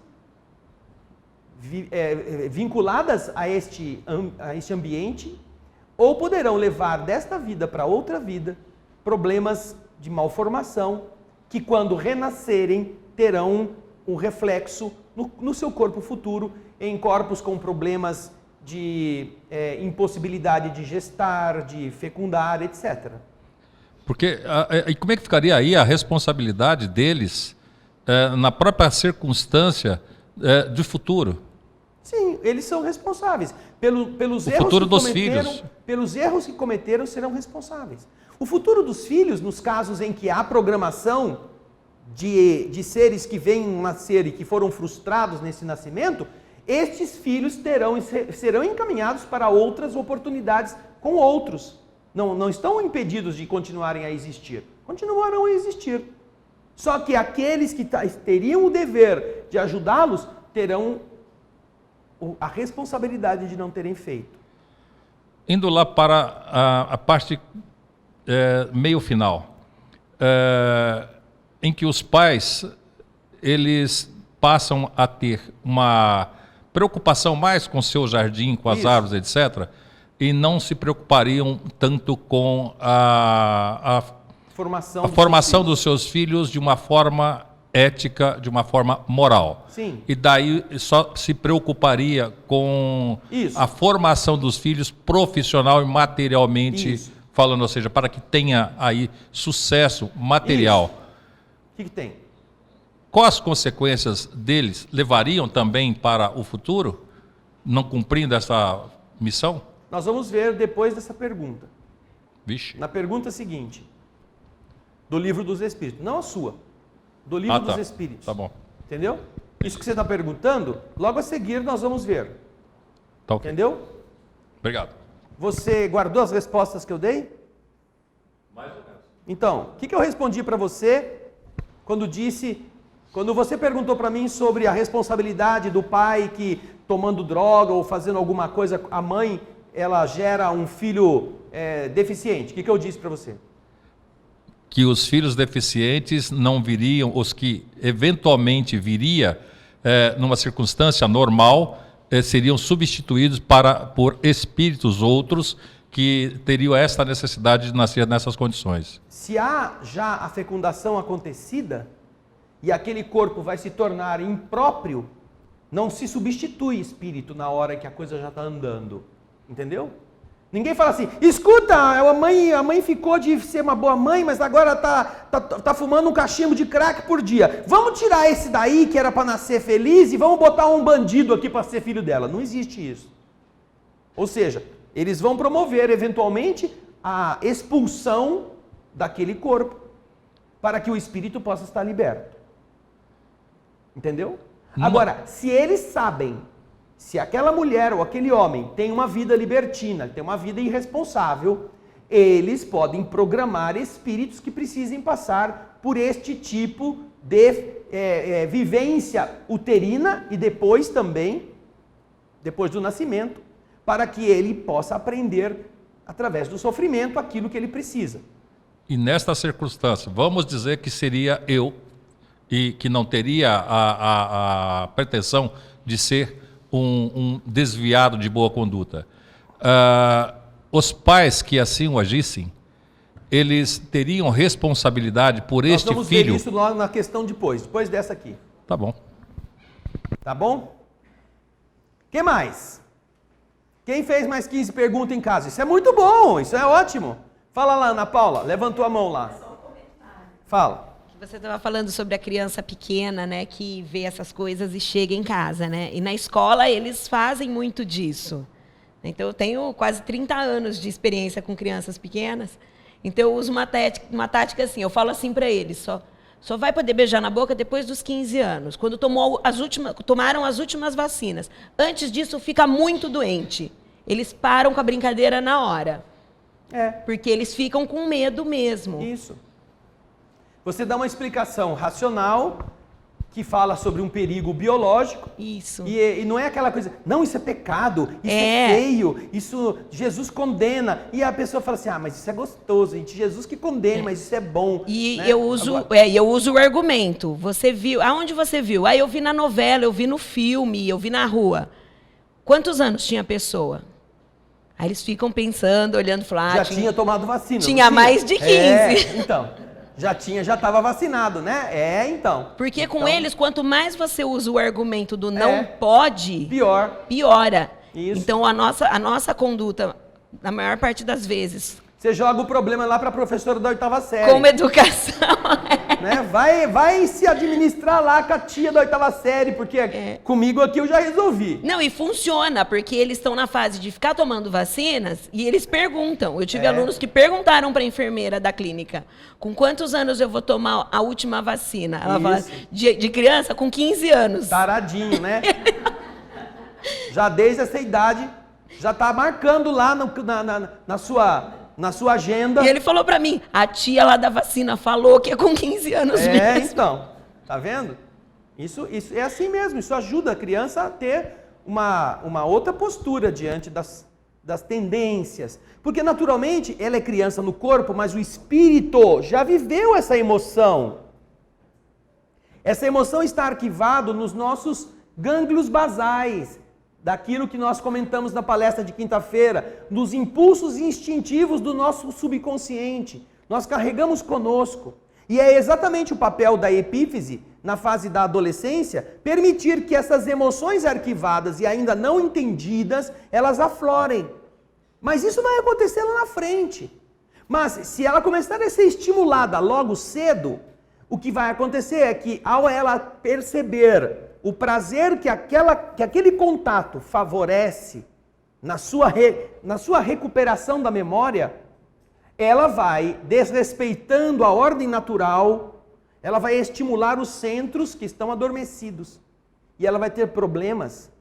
vinculadas a este ambiente, ou poderão levar desta vida para outra vida problemas de malformação que, quando renascerem, terão um reflexo no seu corpo futuro, em corpos com problemas de impossibilidade de gestar, de fecundar, etc. Porque, e como é que ficaria aí a responsabilidade deles na própria circunstância de futuro? Sim, eles são responsáveis. Pelos O erros futuro que dos cometeram, filhos. Pelos erros que cometeram, serão responsáveis. O futuro dos filhos, nos casos em que há programação de seres que vêm nascer e que foram frustrados nesse nascimento, estes filhos serão encaminhados para outras oportunidades com outros. Não estão impedidos de continuarem a existir. Continuarão a existir. Só que aqueles que teriam o dever de ajudá-los terão a responsabilidade de não terem feito. Indo lá para a parte meio final, em que os pais eles passam a ter uma preocupação mais com o seu jardim, com as Isso. árvores, etc., e não se preocupariam tanto com a formação dos seus filhos de uma forma ética, de uma forma moral. Sim. E daí só se preocuparia com Isso. a formação dos filhos profissional e materialmente Isso. falando, ou seja, para que tenha aí sucesso material. O que tem? Quais as consequências deles levariam também para o futuro, não cumprindo essa missão? Nós vamos ver depois dessa pergunta. Vixe. Na pergunta seguinte, do livro dos Espíritos. Não a sua, do livro dos Espíritos. Tá bom. Entendeu? Isso que você está perguntando, logo a seguir nós vamos ver. Tá ok. Entendeu? Obrigado. Você guardou as respostas que eu dei? Mais ou menos. Então, o que eu respondi para você quando você perguntou para mim sobre a responsabilidade do pai que, tomando droga ou fazendo alguma coisa, a mãe, ela gera um filho deficiente. O que eu disse para você? Que os filhos deficientes não viriam, os que eventualmente viria numa circunstância normal, seriam substituídos por espíritos outros que teriam esta necessidade de nascer nessas condições. Se há já a fecundação acontecida e aquele corpo vai se tornar impróprio, não se substitui espírito na hora que a coisa já está andando. Entendeu? Ninguém fala assim, escuta, a mãe ficou de ser uma boa mãe, mas agora tá fumando um cachimbo de crack por dia. Vamos tirar esse daí que era para nascer feliz e vamos botar um bandido aqui para ser filho dela. Não existe isso. Ou seja, eles vão promover eventualmente a expulsão daquele corpo para que o espírito possa estar liberto. Entendeu? Agora, se eles sabem, se aquela mulher ou aquele homem tem uma vida libertina, tem uma vida irresponsável, eles podem programar espíritos que precisem passar por este tipo de vivência uterina e depois também, depois do nascimento, para que ele possa aprender, através do sofrimento, aquilo que ele precisa. E nesta circunstância, vamos dizer que seria eu, e que não teria a pretensão de ser um desviado de boa conduta. Os pais que assim o agissem, eles teriam responsabilidade por este filho? Nós vamos ver isso lá na questão depois dessa aqui. Tá bom. Tá bom? Quem mais? Quem fez mais 15 perguntas em casa? Isso é muito bom, isso é ótimo. Fala lá, Ana Paula, levantou a mão lá. Fala. Você estava falando sobre a criança pequena, né, que vê essas coisas e chega em casa, né? E na escola eles fazem muito disso. Então eu tenho quase 30 anos de experiência com crianças pequenas. Então eu uso uma tática assim, eu falo assim para eles, só vai poder beijar na boca depois dos 15 anos, quando tomaram as últimas vacinas. Antes disso fica muito doente. Eles param com a brincadeira na hora. Porque eles ficam com medo mesmo. Isso. Você dá uma explicação racional que fala sobre um perigo biológico. Isso. E não é aquela coisa, não, isso é pecado, isso é feio, isso Jesus condena. E a pessoa fala assim, mas isso é gostoso, gente, Jesus que condena, mas isso é bom. E né? eu uso o argumento. Você viu? Aonde você viu? Eu vi na novela, eu vi no filme, eu vi na rua. Quantos anos tinha a pessoa? Aí eles ficam pensando, olhando, falando, já tinha tomado vacina. Tinha mais de 15. Então. Já estava vacinado, né? Então. Porque com então, eles, quanto mais você usa o argumento do não pode, piora. Isso. Então a nossa conduta, na maior parte das vezes, você joga o problema lá para a professora da 8ª série. como educação. Né? Vai se administrar lá com a tia da 8ª série, porque comigo aqui eu já resolvi. Não, e funciona, porque eles estão na fase de ficar tomando vacinas e eles perguntam. Eu tive alunos que perguntaram para a enfermeira da clínica, com quantos anos eu vou tomar a última vacina? Ela fala, de criança, com 15 anos. Taradinho, né? Já desde essa idade, já está marcando lá na sua agenda. E ele falou pra mim, a tia lá da vacina falou que é com 15 anos mesmo. Então, tá vendo? Isso é assim mesmo, isso ajuda a criança a ter uma outra postura diante das tendências. Porque, naturalmente, ela é criança no corpo, mas o espírito já viveu essa emoção. Essa emoção está arquivada nos nossos gânglios basais, daquilo que nós comentamos na palestra de quinta-feira, dos impulsos instintivos do nosso subconsciente. Nós carregamos conosco. E é exatamente o papel da epífise, na fase da adolescência, permitir que essas emoções arquivadas e ainda não entendidas, elas aflorem. Mas isso vai acontecer lá na frente. Mas se ela começar a ser estimulada logo cedo, o que vai acontecer é que, ao ela perceber o prazer que aquele contato favorece na sua recuperação da memória, ela vai, desrespeitando a ordem natural, ela vai estimular os centros que estão adormecidos. E ela vai ter problemas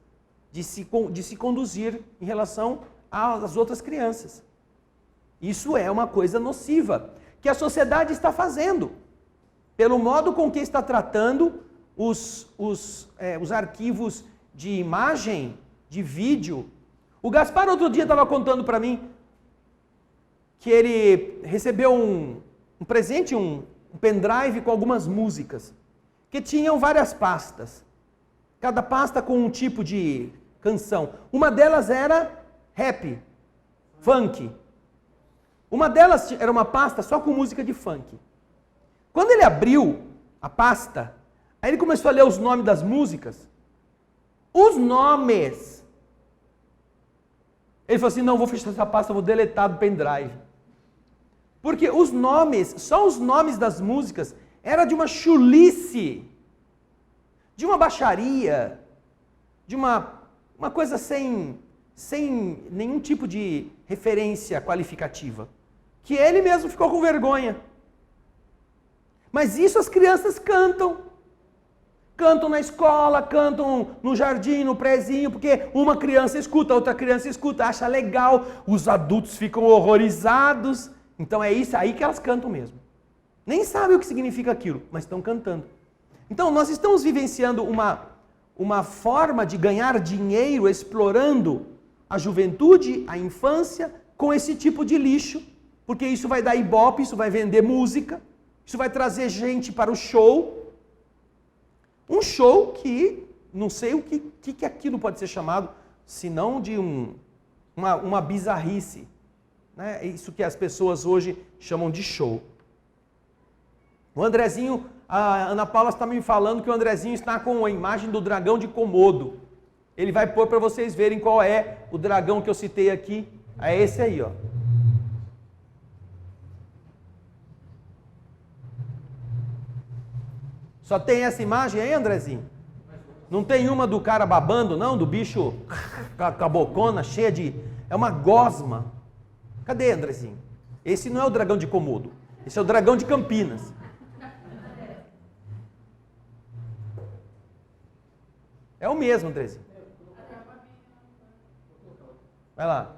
de se conduzir em relação às outras crianças. Isso é uma coisa nociva, que a sociedade está fazendo, pelo modo com que está tratando os arquivos de imagem, de vídeo. O Gaspar outro dia estava contando para mim que ele recebeu um presente, um pendrive com algumas músicas, que tinham várias pastas, cada pasta com um tipo de canção. Uma delas era rap, funk. Uma delas era uma pasta só com música de funk. Quando ele abriu a pasta, aí ele começou a ler os nomes das músicas. Os nomes. Ele falou assim, não, vou fechar essa pasta, vou deletar do pendrive. Porque os nomes, só os nomes das músicas, era de uma chulice, de uma baixaria, de uma coisa sem nenhum tipo de referência qualificativa. Que ele mesmo ficou com vergonha. Mas isso as crianças cantam. Cantam na escola, cantam no jardim, no prézinho, porque uma criança escuta, outra criança escuta, acha legal, os adultos ficam horrorizados. Então é isso aí que elas cantam mesmo. Nem sabem o que significa aquilo, mas estão cantando. Então nós estamos vivenciando uma forma de ganhar dinheiro explorando a juventude, a infância, com esse tipo de lixo, porque isso vai dar ibope, isso vai vender música, isso vai trazer gente para o show. Um show que, não sei o que aquilo pode ser chamado, senão de uma bizarrice. Né? É isso que as pessoas hoje chamam de show. O Andrezinho, a Ana Paula está me falando que o Andrezinho está com a imagem do dragão de Komodo. Ele vai pôr para vocês verem qual é o dragão que eu citei aqui. É esse aí, ó. Só tem essa imagem aí, Andrezinho? Não tem uma do cara babando, não? Do bicho com a bocona cheia de... É uma gosma. Cadê, Andrezinho? Esse não é o dragão de Komodo. Esse é o dragão de Campinas. É o mesmo, Andrezinho. Vai lá.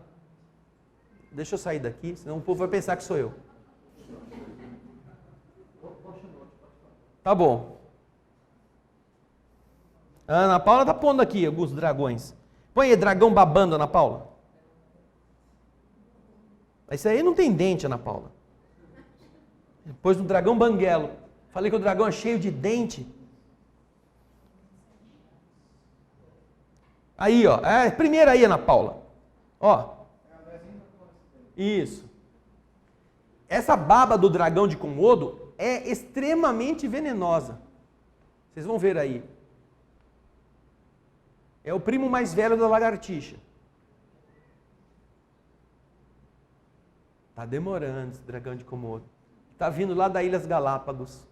Deixa eu sair daqui, senão o povo vai pensar que sou eu. Tá bom. A Ana Paula tá pondo aqui alguns dragões. Põe aí, dragão babando, Ana Paula. Isso aí não tem dente, Ana Paula. Depois do dragão banguelo. Falei que o dragão é cheio de dente. Aí, ó. Primeiro aí, Ana Paula. Ó. Isso. Essa baba do dragão de Komodo é extremamente venenosa. Vocês vão ver aí. É o primo mais velho da lagartixa. Tá demorando esse dragão de Komodo. Tá vindo lá da Ilhas Galápagos.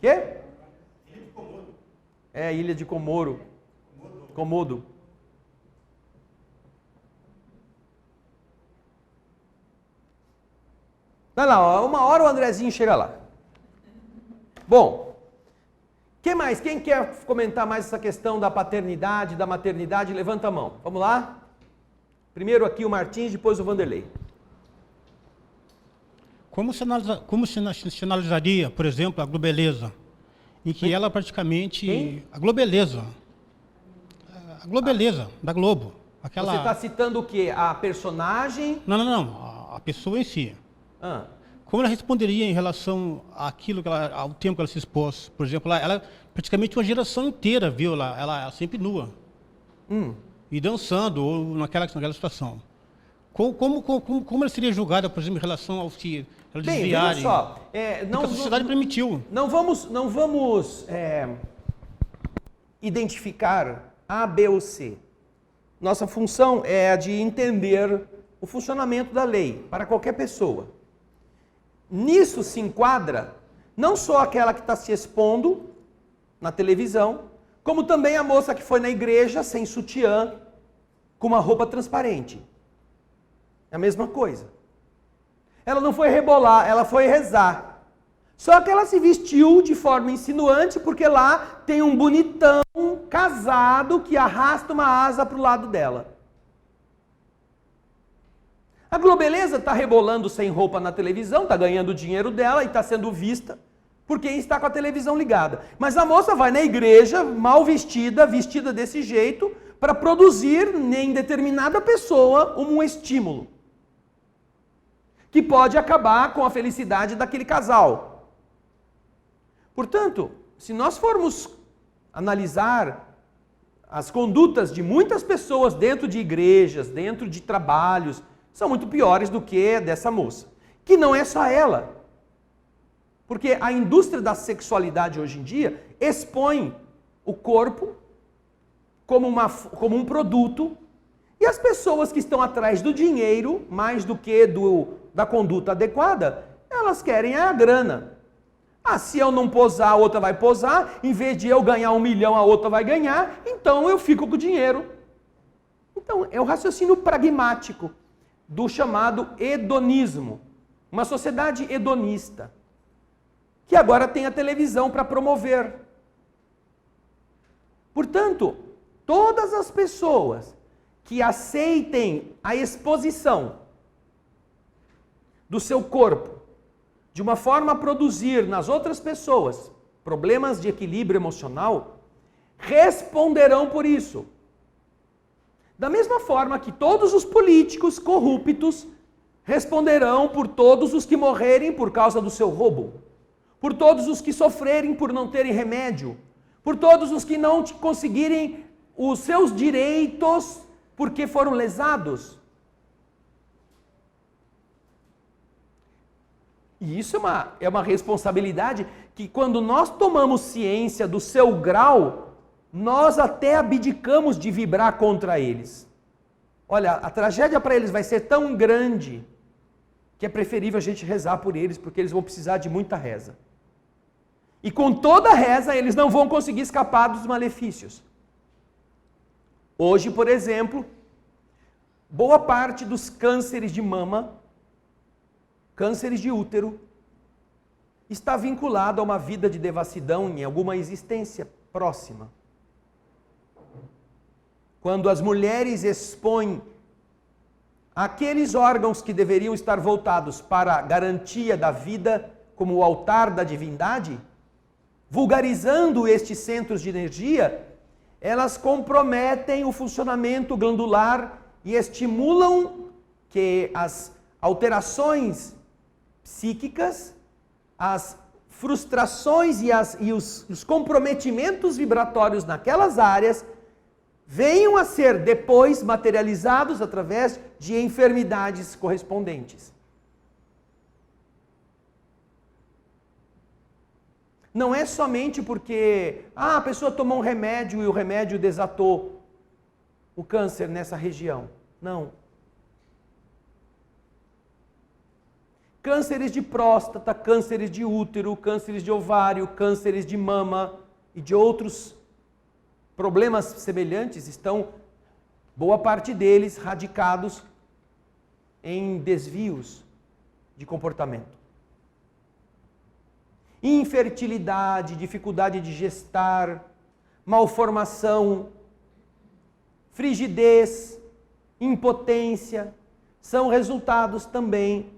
Quê? Ilha de Komodo. É, Ilha de Komoro. Komodo. Vai lá, ó, uma hora o Andrezinho chega lá. Bom, que mais? Quem quer comentar mais essa questão da paternidade, da maternidade? Levanta a mão. Vamos lá? Primeiro aqui o Martins, depois o Vanderlei. Como se analisaria, por exemplo, a Globeleza? Em que ela praticamente... Quem? A Globeleza. A Globeleza, da Globo. Aquela... Você está citando o quê? A personagem? Não. A pessoa em si. Ah. Como ela responderia em relação àquilo ao tempo que ela se expôs? Por exemplo, ela praticamente uma geração inteira viu ela sempre nua. E dançando, ou naquela situação. Como ela seria julgada, por exemplo, em relação ao se ela desviar? Veja só. Não, a sociedade permitiu. Não vamos identificar A, B ou C. Nossa função é a de entender o funcionamento da lei para qualquer pessoa. Nisso se enquadra não só aquela que está se expondo na televisão, como também a moça que foi na igreja sem sutiã, com uma roupa transparente. É a mesma coisa. Ela não foi rebolar, ela foi rezar. Só que ela se vestiu de forma insinuante, porque lá tem um bonitão casado que arrasta uma asa para o lado dela. A Globeleza está rebolando sem roupa na televisão, está ganhando o dinheiro dela e está sendo vista por quem está com a televisão ligada. Mas a moça vai na igreja, mal vestida, vestida desse jeito, para produzir em determinada pessoa um estímulo que pode acabar com a felicidade daquele casal. Portanto, se nós formos analisar as condutas de muitas pessoas dentro de igrejas, dentro de trabalhos, são muito piores do que dessa moça. Que não é só ela. Porque a indústria da sexualidade hoje em dia expõe o corpo como um produto, e as pessoas que estão atrás do dinheiro, mais do que da conduta adequada, elas querem a grana. Se eu não posar, a outra vai posar, em vez de eu ganhar 1 milhão, a outra vai ganhar, então eu fico com o dinheiro. Então, é o raciocínio pragmático do chamado hedonismo, uma sociedade hedonista, que agora tem a televisão para promover. Portanto, todas as pessoas que aceitem a exposição do seu corpo de uma forma a produzir nas outras pessoas problemas de equilíbrio emocional, responderão por isso. Da mesma forma que todos os políticos corruptos responderão por todos os que morrerem por causa do seu roubo, por todos os que sofrerem por não terem remédio, por todos os que não conseguirem os seus direitos porque foram lesados. E isso é uma responsabilidade que, quando nós tomamos ciência do seu grau, nós até abdicamos de vibrar contra eles. Olha, a tragédia para eles vai ser tão grande que é preferível a gente rezar por eles, porque eles vão precisar de muita reza. E com toda a reza, eles não vão conseguir escapar dos malefícios. Hoje, por exemplo, boa parte dos cânceres de mama, cânceres de útero, está vinculado a uma vida de devassidão em alguma existência próxima. Quando as mulheres expõem aqueles órgãos que deveriam estar voltados para a garantia da vida como o altar da divindade, vulgarizando estes centros de energia, elas comprometem o funcionamento glandular e estimulam que as alterações psíquicas, as frustrações e os comprometimentos vibratórios naquelas áreas venham a ser depois materializados através de enfermidades correspondentes. Não é somente porque a pessoa tomou um remédio e o remédio desatou o câncer nessa região. Não. Cânceres de próstata, cânceres de útero, cânceres de ovário, cânceres de mama e de outros problemas semelhantes estão, boa parte deles, radicados em desvios de comportamento. Infertilidade, dificuldade de gestar, malformação, frigidez, impotência, são resultados também,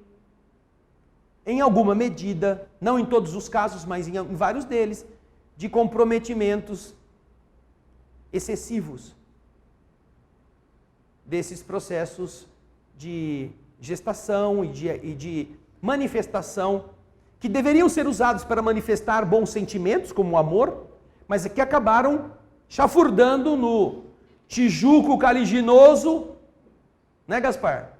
em alguma medida, não em todos os casos, mas em vários deles, de comprometimentos excessivos desses processos de gestação e de manifestação que deveriam ser usados para manifestar bons sentimentos, como o amor, mas que acabaram chafurdando no Tijuco caliginoso, né, Gaspar?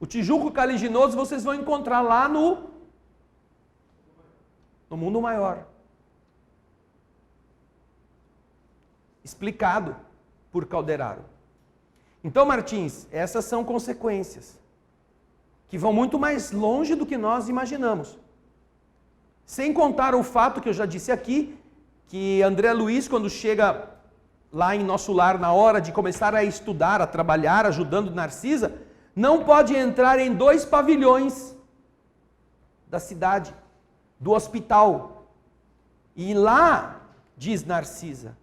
O Tijuco caliginoso vocês vão encontrar lá no mundo maior. Explicado por Calderaro. Então, Martins, essas são consequências que vão muito mais longe do que nós imaginamos. Sem contar o fato que eu já disse aqui, que André Luiz, quando chega lá em nosso lar, na hora de começar a estudar, a trabalhar, ajudando Narcisa, não pode entrar em 2 pavilhões da cidade, do hospital. E lá, diz Narcisa,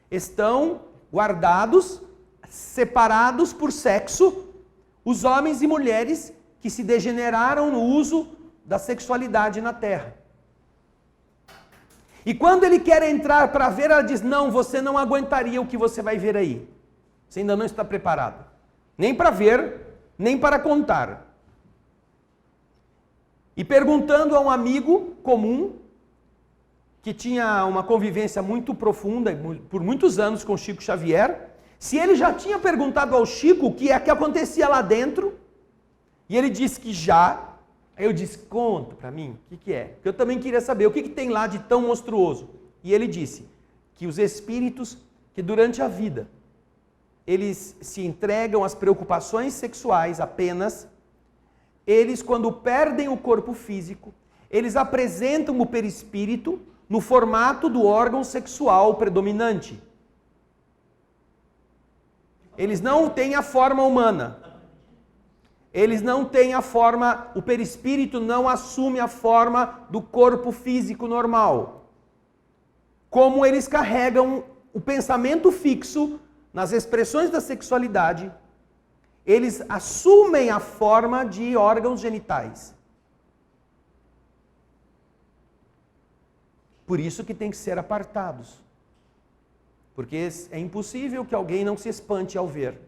estão guardados, separados por sexo, os homens e mulheres que se degeneraram no uso da sexualidade na terra. E quando ele quer entrar para ver, ela diz, não, você não aguentaria o que você vai ver aí. Você ainda não está preparado. Nem para ver, nem para contar. E perguntando a um amigo comum, que tinha uma convivência muito profunda, por muitos anos com Chico Xavier, se ele já tinha perguntado ao Chico o que é que acontecia lá dentro, e ele disse que já. Aí eu disse, conta para mim, o que é? Porque eu também queria saber o que tem lá de tão monstruoso. E ele disse que os espíritos que durante a vida eles se entregam às preocupações sexuais apenas, eles quando perdem o corpo físico, eles apresentam o perispírito no formato do órgão sexual predominante. Eles não têm a forma humana. Eles não têm a forma, o perispírito não assume a forma do corpo físico normal. Como eles carregam o pensamento fixo nas expressões da sexualidade, eles assumem a forma de órgãos genitais. Por isso que tem que ser apartados. Porque é impossível que alguém não se espante ao ver.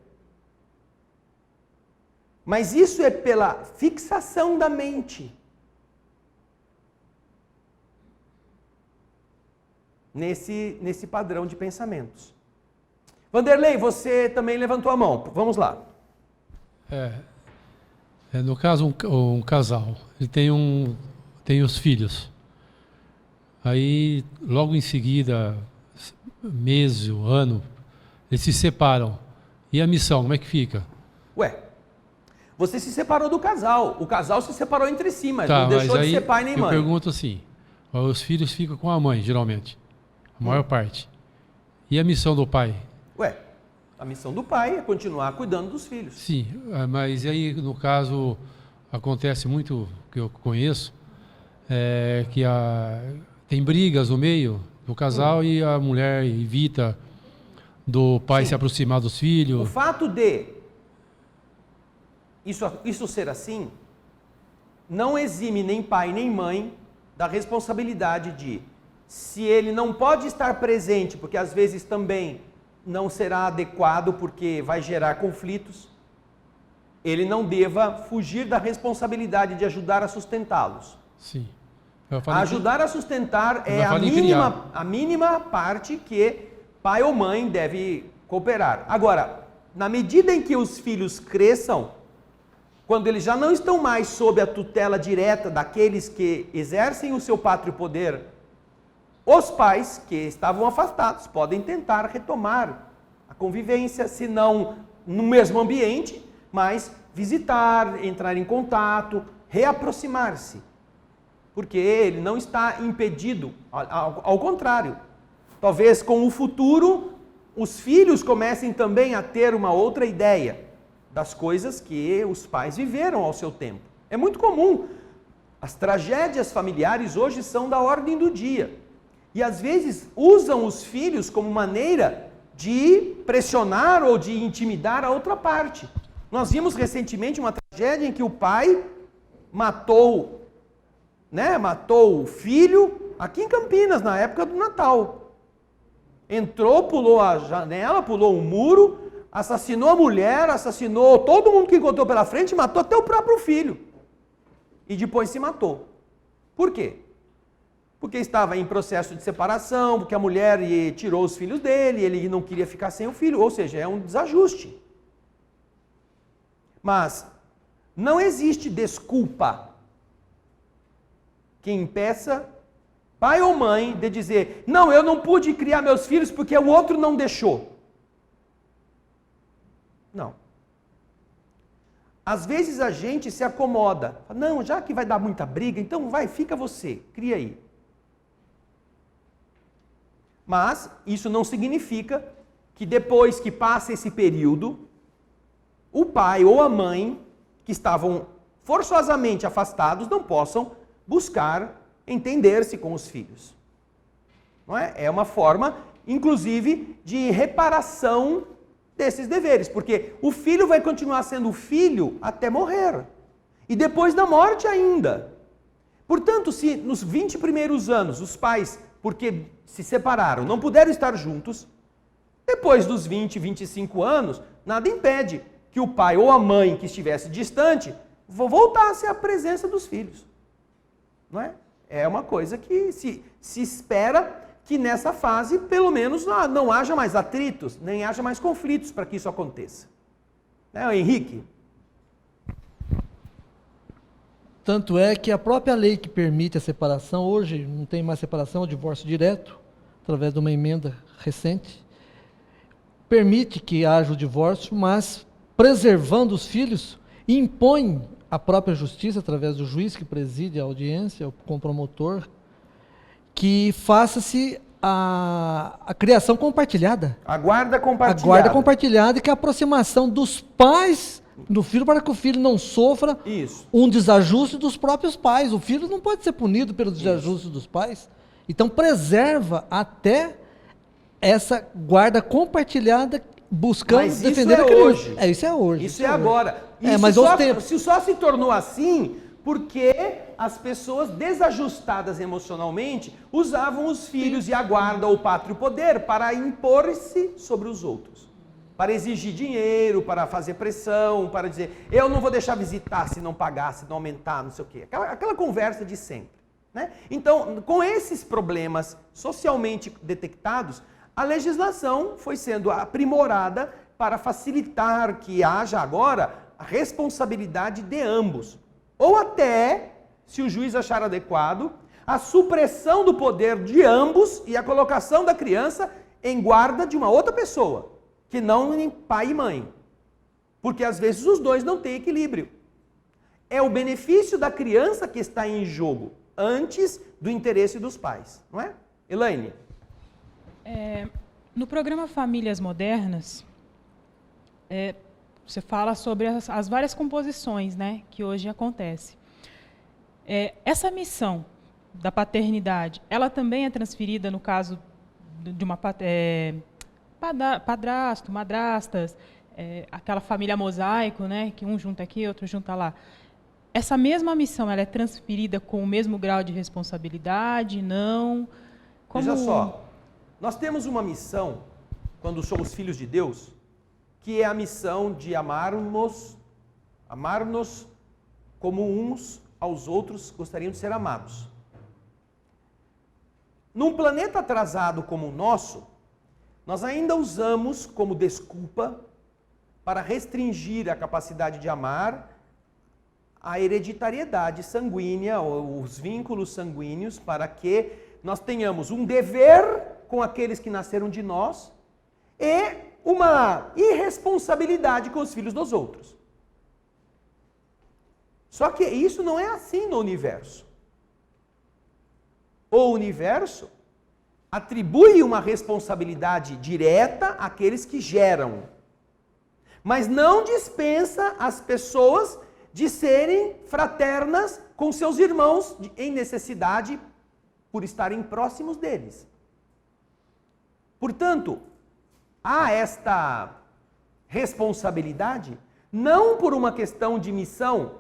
Mas isso é pela fixação da mente nesse padrão de pensamentos. Vanderlei, você também levantou a mão. Vamos lá. No caso, um casal, ele tem os filhos. Aí, logo em seguida, mês, ano, eles se separam. E a missão, como é que fica? Ué, você se separou do casal. O casal se separou entre si, mas Tá, não deixou mas de ser pai nem eu mãe. pergunto assim, os filhos ficam com a mãe, geralmente. A maior parte. E a missão do pai? Ué, a missão do pai é continuar cuidando dos filhos. Sim, mas aí, no caso, acontece muito, que eu conheço, que tem brigas no meio do casal e a mulher evita do pai Sim. se aproximar dos filhos. O fato de isso ser assim, não exime nem pai nem mãe da responsabilidade de se ele não pode estar presente, porque às vezes também não será adequado, porque vai gerar conflitos, ele não deva fugir da responsabilidade de ajudar a sustentá-los. Sim. Eu falei Ajudar a sustentar é Eu falei criar. a mínima parte que pai ou mãe deve cooperar. Agora, na medida em que os filhos cresçam, quando eles já não estão mais sob a tutela direta daqueles que exercem o seu pátrio poder, os pais que estavam afastados podem tentar retomar a convivência, se não no mesmo ambiente, mas visitar, entrar em contato, reaproximar-se. Porque ele não está impedido, ao contrário. Talvez com o futuro, os filhos comecem também a ter uma outra ideia das coisas que os pais viveram ao seu tempo. É muito comum. As tragédias familiares hoje são da ordem do dia. E às vezes usam os filhos como maneira de pressionar ou de intimidar a outra parte. Nós vimos recentemente uma tragédia em que o pai matou o filho aqui em Campinas, na época do Natal. Entrou, pulou a janela, pulou um muro, assassinou a mulher, assassinou todo mundo que encontrou pela frente, matou até o próprio filho. E depois se matou. Por quê? Porque estava em processo de separação, porque a mulher tirou os filhos dele, ele não queria ficar sem o filho, ou seja, é um desajuste. Mas não existe desculpa que impeça pai ou mãe de dizer: não, eu não pude criar meus filhos porque o outro não deixou. Não. Às vezes a gente se acomoda. Não, já que vai dar muita briga, então vai, fica você, cria aí. Mas isso não significa que depois que passa esse período, o pai ou a mãe, que estavam forçosamente afastados, não possam buscar entender-se com os filhos. Não é? É uma forma, inclusive, de reparação desses deveres, porque o filho vai continuar sendo filho até morrer, e depois da morte ainda. Portanto, se nos 20 primeiros anos os pais, porque se separaram, não puderam estar juntos, depois dos 20, 25 anos, nada impede que o pai ou a mãe que estivesse distante voltasse à presença dos filhos. Não é? É uma coisa que se espera que nessa fase, pelo menos, não haja mais atritos, nem haja mais conflitos para que isso aconteça. Né, Henrique? Tanto é que a própria lei que permite a separação, hoje não tem mais separação, é o divórcio direto, através de uma emenda recente, permite que haja o divórcio, mas preservando os filhos, impõe a própria justiça, através do juiz que preside a audiência, com o promotor, que faça-se a criação compartilhada. A guarda compartilhada. A guarda compartilhada, que é a aproximação dos pais do filho, para que o filho não sofra um desajuste dos próprios pais. O filho não pode ser punido pelo desajuste dos pais. Então preserva até essa guarda compartilhada, buscando mas defender isso a criança. Hoje. Isso é hoje. Isso é agora. Isso mas só se tornou assim porque as pessoas desajustadas emocionalmente usavam os filhos e a guarda ou pátrio poder para impor-se sobre os outros. Para exigir dinheiro, para fazer pressão, para dizer, eu não vou deixar visitar se não pagar, se não aumentar, não sei o quê. Aquela conversa de sempre. Né? Então, com esses problemas socialmente detectados, a legislação foi sendo aprimorada para facilitar que haja agora a responsabilidade de ambos. Ou até, se o juiz achar adequado, a supressão do poder de ambos e a colocação da criança em guarda de uma outra pessoa, que não em pai e mãe. Porque às vezes os dois não têm equilíbrio. É o benefício da criança que está em jogo, antes do interesse dos pais, não é? Elaine? No programa Famílias Modernas, você fala sobre as várias composições, né, que hoje acontecem. Essa missão da paternidade, ela também é transferida no caso de uma padrasto, madrastas, aquela família mosaico, né, que um junta aqui, outro junta lá. Essa mesma missão, ela é transferida com o mesmo grau de responsabilidade? Não? como... Veja só, nós temos uma missão, quando somos filhos de Deus, que é a missão de amarmos como uns aos outros gostariam de ser amados. Num planeta atrasado como o nosso, nós ainda usamos como desculpa para restringir a capacidade de amar a hereditariedade sanguínea, ou os vínculos sanguíneos, para que nós tenhamos um dever com aqueles que nasceram de nós e uma irresponsabilidade com os filhos dos outros. Só que isso não é assim no universo. O universo atribui uma responsabilidade direta àqueles que geram, mas não dispensa as pessoas de serem fraternas com seus irmãos em necessidade por estarem próximos deles. Portanto, há esta responsabilidade não por uma questão de missão,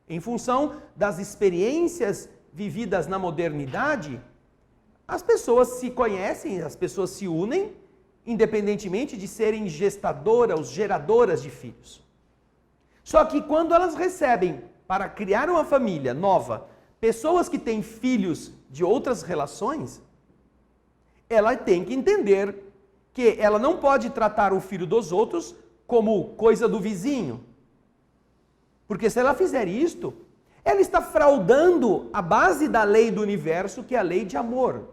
em função das experiências vividas na modernidade, as pessoas se conhecem, as pessoas se unem, independentemente de serem gestadoras ou geradoras de filhos. Só que quando elas recebem, para criar uma família nova, pessoas que têm filhos de outras relações, ela tem que entender que ela não pode tratar o filho dos outros como coisa do vizinho. Porque se ela fizer isto, ela está fraudando a base da lei do universo, que é a lei de amor.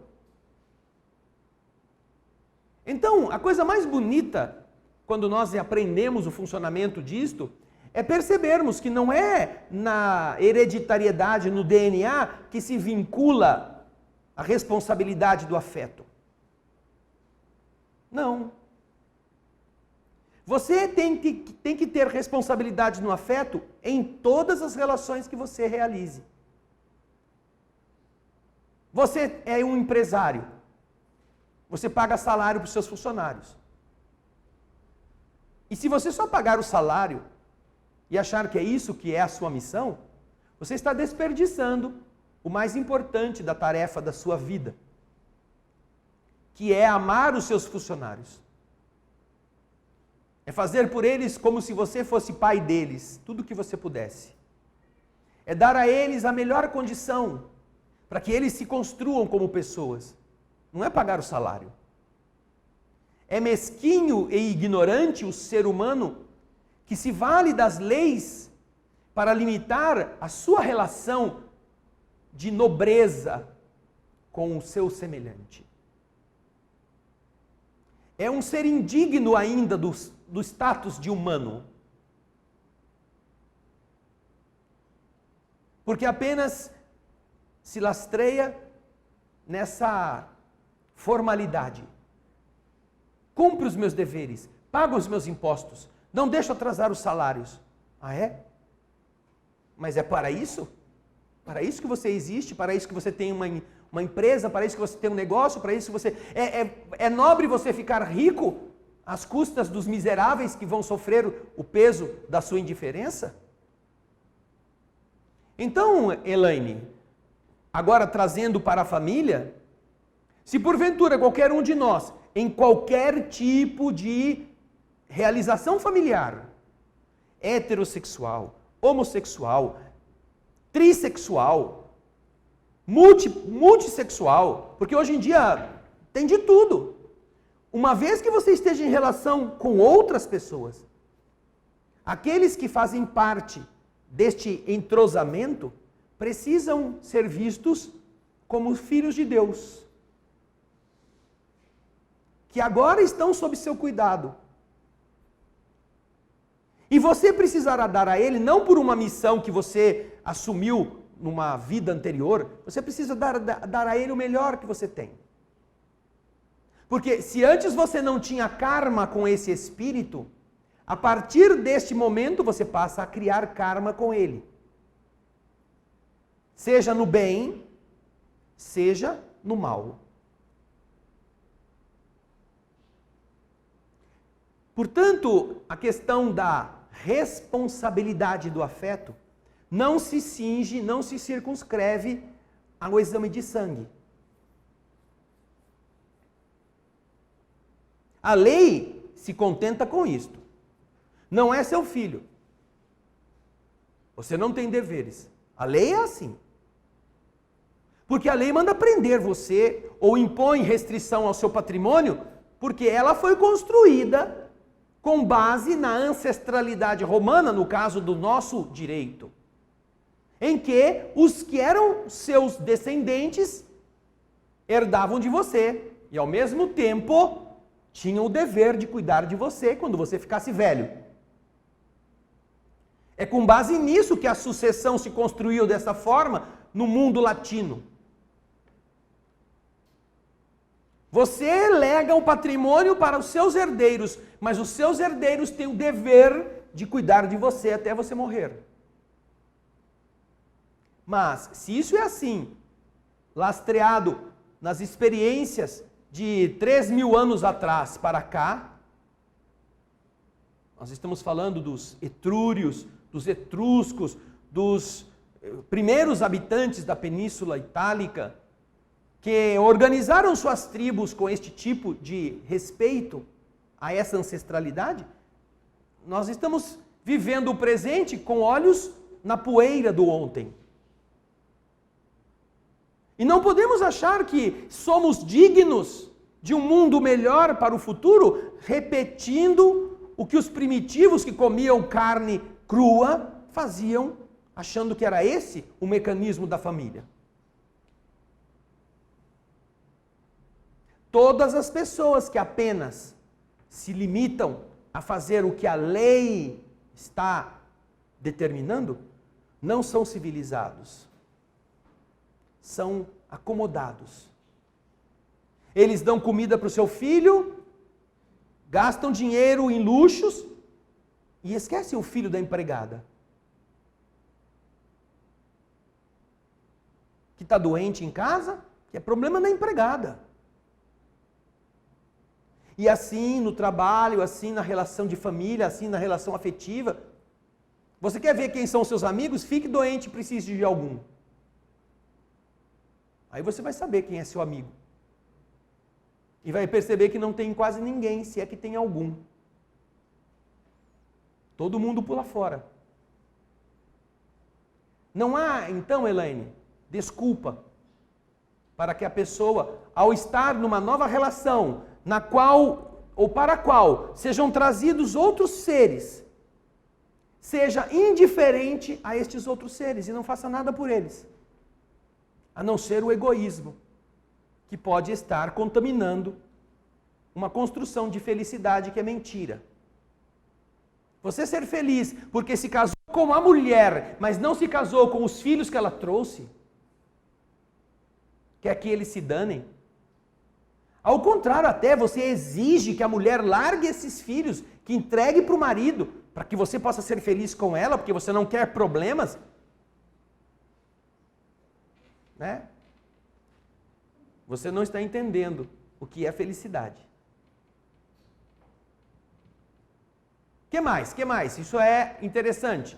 Então, a coisa mais bonita, quando nós aprendemos o funcionamento disto, é percebermos que não é na hereditariedade, no DNA, que se vincula a responsabilidade do afeto. Não. Você tem que ter responsabilidade no afeto em todas as relações que você realize. Você é um empresário. Você paga salário para os seus funcionários. E se você só pagar o salário e achar que é isso que é a sua missão, você está desperdiçando o mais importante da tarefa da sua vida, que é amar os seus funcionários. É fazer por eles como se você fosse pai deles, tudo o que você pudesse. É dar a eles a melhor condição, para que eles se construam como pessoas. Não é pagar o salário. É mesquinho e ignorante o ser humano que se vale das leis para limitar a sua relação de nobreza com o seu semelhante. É um ser indigno ainda do status de humano. Porque apenas se lastreia nessa formalidade. Cumpre os meus deveres, paga os meus impostos, não deixo atrasar os salários. Ah, é? Mas é para isso? Para isso que você existe, para isso que você tem uma empresa, para isso que você tem um negócio, para isso que você... É nobre você ficar rico às custas dos miseráveis que vão sofrer o peso da sua indiferença? Então, Elaine, agora trazendo para a família, se porventura qualquer um de nós, em qualquer tipo de realização familiar, heterossexual, homossexual, trissexual, multissexual, porque hoje em dia tem de tudo. Uma vez que você esteja em relação com outras pessoas, aqueles que fazem parte deste entrosamento precisam ser vistos como filhos de Deus, que agora estão sob seu cuidado. E você precisará dar a ele, não por uma missão que você assumiu numa vida anterior, você precisa dar a ele o melhor que você tem. Porque se antes você não tinha karma com esse espírito, a partir deste momento você passa a criar karma com ele. Seja no bem, seja no mal. Portanto, a questão da responsabilidade do afeto não se cinge, não se circunscreve ao exame de sangue. A lei se contenta com isto. Não é seu filho. Você não tem deveres. A lei é assim. Porque a lei manda prender você ou impõe restrição ao seu patrimônio, porque ela foi construída com base na ancestralidade romana, no caso do nosso direito, em que os que eram seus descendentes herdavam de você e, ao mesmo tempo, tinham o dever de cuidar de você quando você ficasse velho. É com base nisso que a sucessão se construiu dessa forma no mundo latino. Você lega o patrimônio para os seus herdeiros, mas os seus herdeiros têm o dever de cuidar de você até você morrer. Mas, se isso é assim, lastreado nas experiências de 3.000 anos atrás para cá, nós estamos falando dos etrúrios, dos etruscos, dos primeiros habitantes da Península Itálica, que organizaram suas tribos com este tipo de respeito a essa ancestralidade. Nós estamos vivendo o presente com olhos na poeira do ontem. E não podemos achar que somos dignos de um mundo melhor para o futuro, repetindo o que os primitivos que comiam carne crua faziam, achando que era esse o mecanismo da família. Todas as pessoas que apenas se limitam a fazer o que a lei está determinando, não são civilizados. São acomodados. Eles dão comida para o seu filho, gastam dinheiro em luxos e esquecem o filho da empregada, que está doente em casa, que é problema da empregada. E assim no trabalho, assim na relação de família, assim na relação afetiva. Você quer ver quem são os seus amigos? Fique doente e precise de algum. Aí você vai saber quem é seu amigo. E vai perceber que não tem quase ninguém, se é que tem algum. Todo mundo pula fora. Não há, então, Elaine, desculpa para que a pessoa, ao estar numa nova relação, na qual, ou para a qual, sejam trazidos outros seres, seja indiferente a estes outros seres e não faça nada por eles, a não ser o egoísmo, que pode estar contaminando uma construção de felicidade que é mentira. Você ser feliz porque se casou com a mulher, mas não se casou com os filhos que ela trouxe, quer que eles se danem? Ao contrário, até você exige que a mulher largue esses filhos, que entregue para o marido, para que você possa ser feliz com ela, porque você não quer problemas. Né? Você não está entendendo o que é felicidade. Que mais? Que mais? Isso é interessante.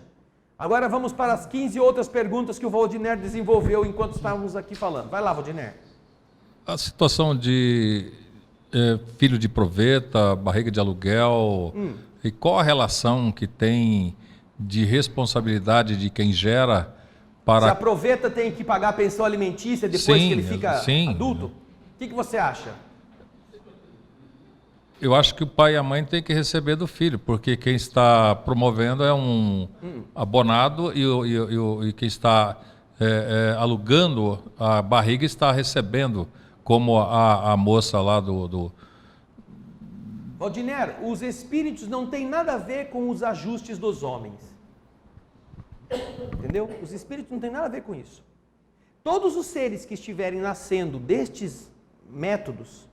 Agora vamos para as 15 outras perguntas que o Valdiner desenvolveu enquanto estávamos aqui falando. Vai lá, Valdiner. A situação de filho de proveta, barriga de aluguel, e qual a relação que tem de responsabilidade de quem gera para... Se a proveta tem que pagar a pensão alimentícia depois que ele fica adulto, o que você acha? Eu acho que o pai e a mãe têm que receber do filho, porque quem está promovendo é um abonado e quem está alugando a barriga está recebendo, como a moça lá do... Valdiner, os espíritos não têm nada a ver com os ajustes dos homens. Entendeu? Os espíritos não têm nada a ver com isso. Todos os seres que estiverem nascendo destes métodos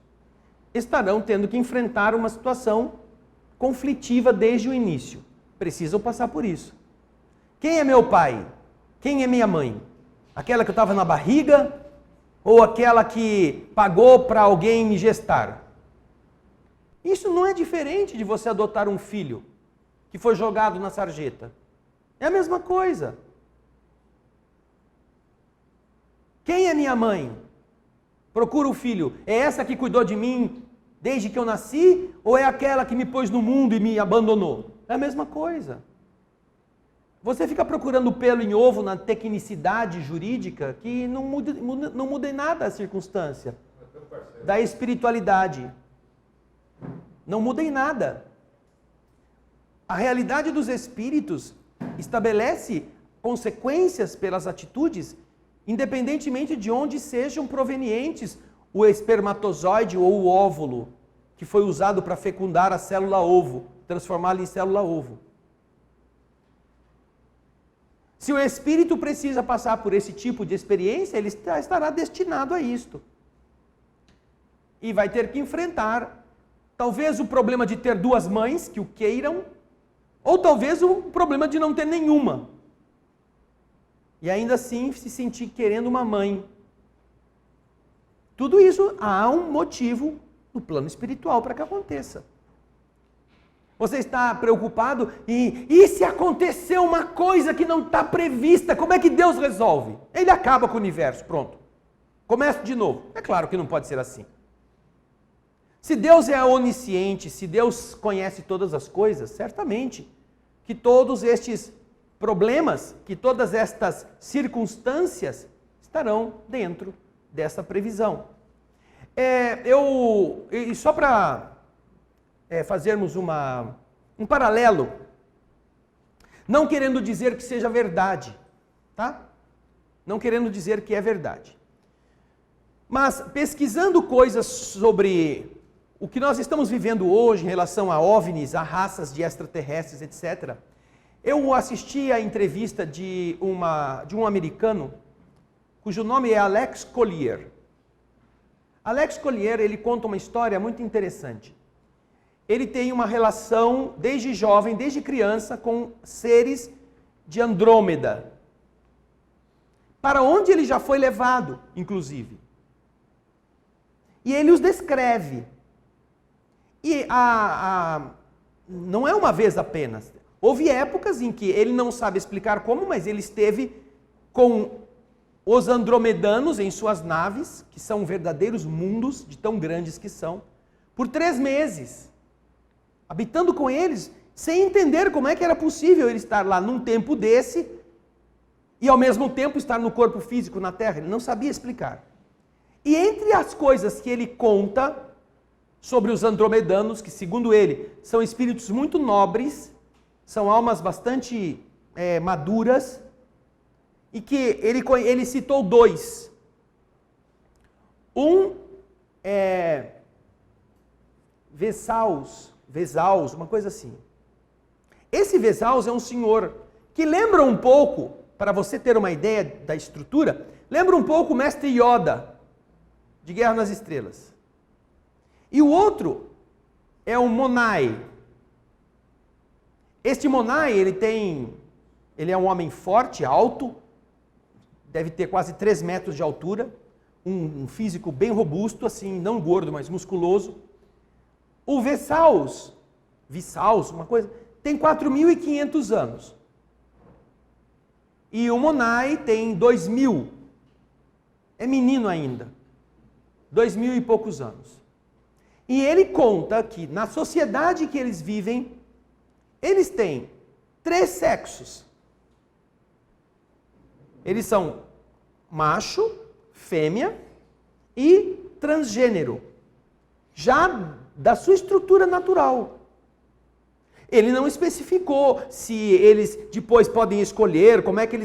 estarão tendo que enfrentar uma situação conflitiva desde o início. Precisam passar por isso. Quem é meu pai? Quem é minha mãe? Aquela que eu estava na barriga ou aquela que pagou para alguém me gestar? Isso não é diferente de você adotar um filho que foi jogado na sarjeta. É a mesma coisa. Quem é minha mãe? Procura o filho. É essa que cuidou de mim desde que eu nasci? Ou é aquela que me pôs no mundo e me abandonou? É a mesma coisa. Você fica procurando pelo em ovo na tecnicidade jurídica que não muda em nada a circunstância da espiritualidade. Não muda em nada. A realidade dos espíritos estabelece consequências pelas atitudes, independentemente de onde sejam provenientes o espermatozoide ou o óvulo, que foi usado para fecundar a célula ovo, transformá-la em célula ovo. Se o espírito precisa passar por esse tipo de experiência, ele estará destinado a isto. E vai ter que enfrentar, talvez o problema de ter duas mães que o queiram, ou talvez o problema de não ter nenhuma. E ainda assim se sentir querendo uma mãe. Tudo isso há um motivo no plano espiritual para que aconteça. Você está preocupado e se acontecer uma coisa que não está prevista, como é que Deus resolve? Ele acaba com o universo, pronto. Começa de novo. É claro que não pode ser assim. Se Deus é onisciente, se Deus conhece todas as coisas, certamente que todos estes problemas, que todas estas circunstâncias estarão dentro dessa previsão. E só para fazermos um paralelo, não querendo dizer que seja verdade, tá? Não querendo dizer que é verdade. Mas pesquisando coisas sobre o que nós estamos vivendo hoje em relação a OVNIs, a raças de extraterrestres, etc., eu assisti a entrevista de um americano, cujo nome é Alex Collier. Alex Collier, ele conta uma história muito interessante. Ele tem uma relação desde jovem, desde criança, com seres de Andrômeda, para onde ele já foi levado, inclusive. E ele os descreve. E não é uma vez apenas. Houve épocas em que ele não sabe explicar como, mas ele esteve com os andromedanos em suas naves, que são verdadeiros mundos, de tão grandes que são, por 3 meses, habitando com eles, sem entender como é que era possível ele estar lá num tempo desse e ao mesmo tempo estar no corpo físico na Terra. Ele não sabia explicar. E entre as coisas que ele conta sobre os andromedanos, que segundo ele são espíritos muito nobres, são almas bastante maduras, e que ele citou 2. Um é Vesaus, uma coisa assim. Esse Vesaus é um senhor que lembra um pouco, para você ter uma ideia da estrutura, lembra um pouco o mestre Yoda, de Guerra nas Estrelas. E o outro é o Monai. Este Monai, ele é um homem forte, alto, deve ter quase 3 metros de altura, um físico bem robusto, assim, não gordo, mas musculoso. O Vesaus, uma coisa, tem 4.500 anos. E o Monai tem 2.000. É menino ainda. 2.000 e poucos anos. E ele conta que na sociedade que eles vivem, eles têm 3 sexos. Eles são macho, fêmea e transgênero. Já da sua estrutura natural. Ele não especificou se eles depois podem escolher, como é que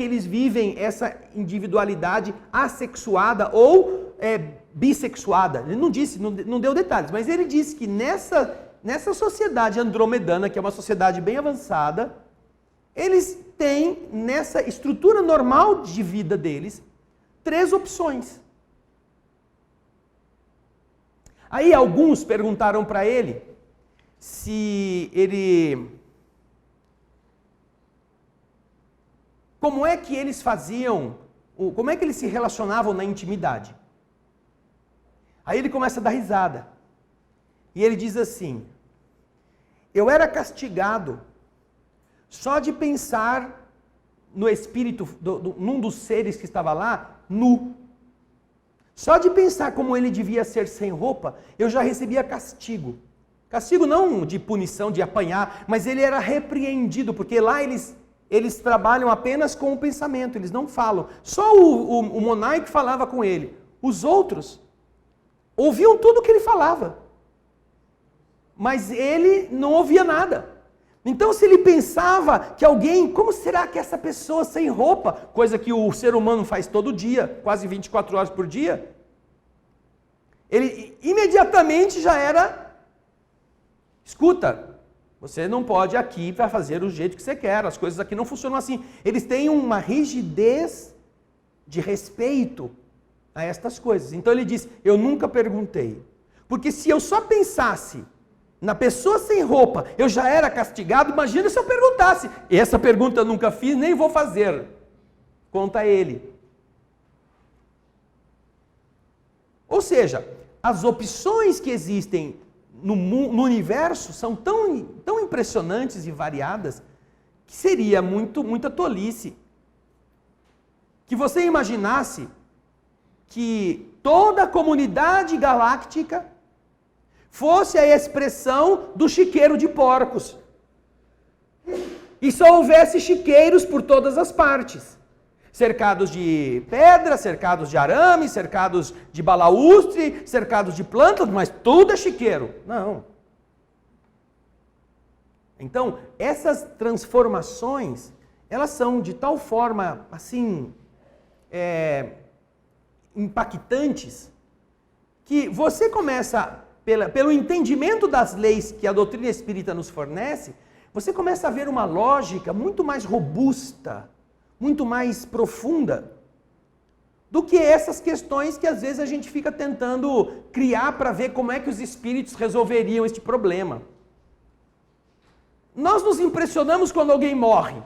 eles vivem essa individualidade assexuada ou bissexuada. Ele não disse, não deu detalhes, mas ele disse que nessa sociedade andromedana, que é uma sociedade bem avançada, eles têm, nessa estrutura normal de vida deles, 3 opções. Aí alguns perguntaram para ele se ele... Como é que eles faziam, como é que eles se relacionavam na intimidade? Aí ele começa a dar risada. E ele diz assim: eu era castigado só de pensar no espírito, num dos seres que estava lá, nu. Só de pensar como ele devia ser sem roupa, eu já recebia castigo. Castigo não de punição, de apanhar, mas ele era repreendido, porque lá eles trabalham apenas com o pensamento, eles não falam. Só o monarca falava com ele. Os outros ouviam tudo o que ele falava, mas ele não ouvia nada. Então, se ele pensava que alguém, como será que essa pessoa sem roupa, coisa que o ser humano faz todo dia, quase 24 horas por dia, ele imediatamente já era, escuta, você não pode aqui para fazer o jeito que você quer, as coisas aqui não funcionam assim. Eles têm uma rigidez de respeito a estas coisas. Então ele diz, eu nunca perguntei, porque se eu só pensasse na pessoa sem roupa, eu já era castigado, imagina se eu perguntasse. Essa pergunta eu nunca fiz, nem vou fazer. Conta ele. Ou seja, as opções que existem no universo são tão impressionantes e variadas, que seria muita tolice que você imaginasse que toda a comunidade galáctica fosse a expressão do chiqueiro de porcos. E só houvesse chiqueiros por todas as partes. Cercados de pedra, cercados de arame, cercados de balaústre, cercados de plantas, mas tudo é chiqueiro. Não. Então, essas transformações, elas são de tal forma, assim, impactantes, que você começa, pelo entendimento das leis que a doutrina espírita nos fornece, você começa a ver uma lógica muito mais robusta, muito mais profunda, do que essas questões que às vezes a gente fica tentando criar para ver como é que os espíritos resolveriam este problema. Nós nos impressionamos quando alguém morre,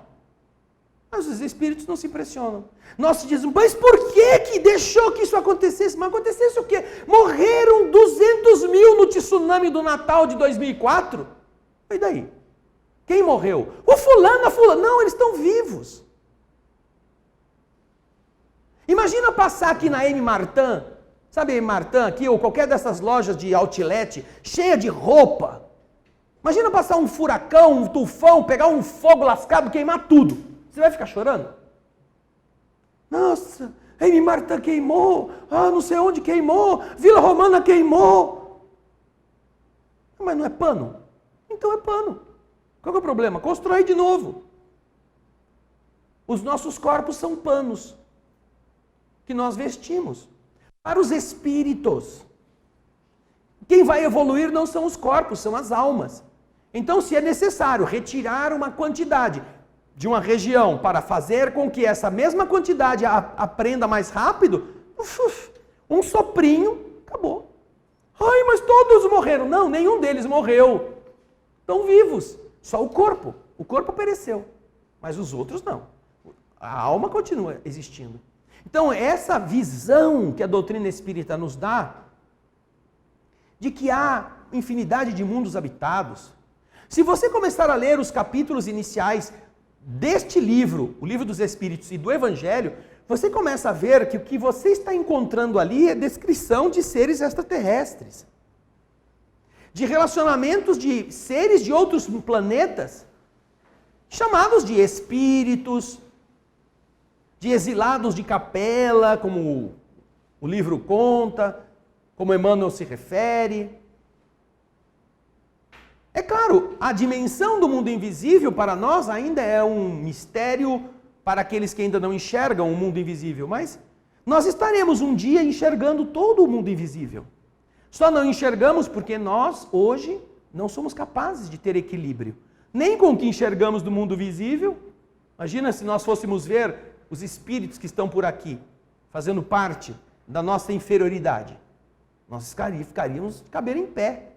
mas os espíritos não se impressionam. Nós dizemos, mas por que deixou que isso acontecesse? Mas acontecesse o quê? Morreram 200 mil no tsunami do Natal de 2004? E daí? Quem morreu? O fulano, a fulana. Não, eles estão vivos. Imagina passar aqui na M. Martin, sabe a M. Martin aqui, ou qualquer dessas lojas de outlet, cheia de roupa. Imagina passar um furacão, um tufão, pegar um fogo lascado, queimar tudo. Você vai ficar chorando? Nossa, a M. Martin queimou, não sei onde queimou, Vila Romana queimou. Mas não é pano? Então é pano. Qual é o problema? Constrói de novo. Os nossos corpos são panos que nós vestimos. Para os espíritos, quem vai evoluir não são os corpos, são as almas. Então, se é necessário retirar uma quantidade de uma região para fazer com que essa mesma quantidade aprenda mais rápido, um soprinho, acabou. Ai, mas todos morreram. Não, nenhum deles morreu. Estão vivos. Só o corpo. O corpo pereceu. Mas os outros não. A alma continua existindo. Então, essa visão que a doutrina espírita nos dá, de que há infinidade de mundos habitados, se você começar a ler os capítulos iniciais deste livro, o Livro dos Espíritos e do Evangelho, você começa a ver que o que você está encontrando ali é descrição de seres extraterrestres, de relacionamentos de seres de outros planetas, chamados de espíritos, de exilados de capela, como o livro conta, como Emmanuel se refere. É claro, a dimensão do mundo invisível para nós ainda é um mistério para aqueles que ainda não enxergam o mundo invisível, mas nós estaremos um dia enxergando todo o mundo invisível. Só não enxergamos porque nós, hoje, não somos capazes de ter equilíbrio. Nem com o que enxergamos do mundo visível. Imagina se nós fôssemos ver os espíritos que estão por aqui, fazendo parte da nossa inferioridade. Nós ficaríamos caber em pé.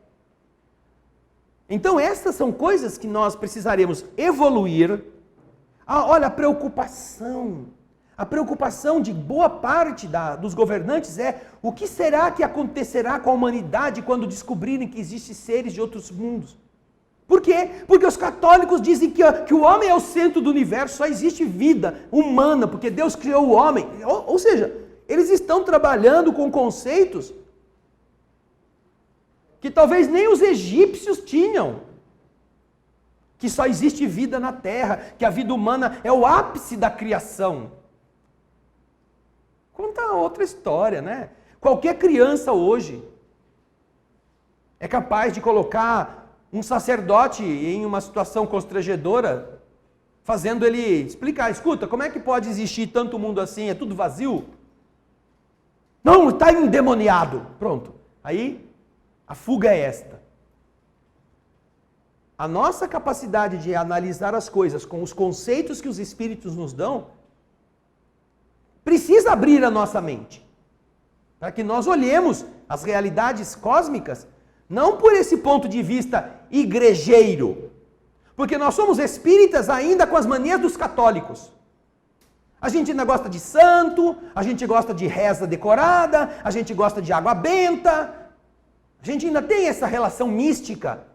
Então essas são coisas que nós precisaremos evoluir. Olha, a preocupação de boa parte dos governantes é o que será que acontecerá com a humanidade quando descobrirem que existem seres de outros mundos? Por quê? Porque os católicos dizem que o homem é o centro do universo, só existe vida humana, porque Deus criou o homem. Ou seja, eles estão trabalhando com conceitos que talvez nem os egípcios tinham. Que só existe vida na Terra, que a vida humana é o ápice da criação. Conta outra história, né? Qualquer criança hoje é capaz de colocar um sacerdote em uma situação constrangedora, fazendo ele explicar, escuta, como é que pode existir tanto mundo assim? É tudo vazio? Não, está endemoniado. Pronto. Aí, a fuga é esta. A nossa capacidade de analisar as coisas com os conceitos que os Espíritos nos dão, precisa abrir a nossa mente. Para que nós olhemos as realidades cósmicas, não por esse ponto de vista igrejeiro. Porque nós somos espíritas ainda com as manias dos católicos. A gente ainda gosta de santo, a gente gosta de reza decorada, a gente gosta de água benta. A gente ainda tem essa relação mística.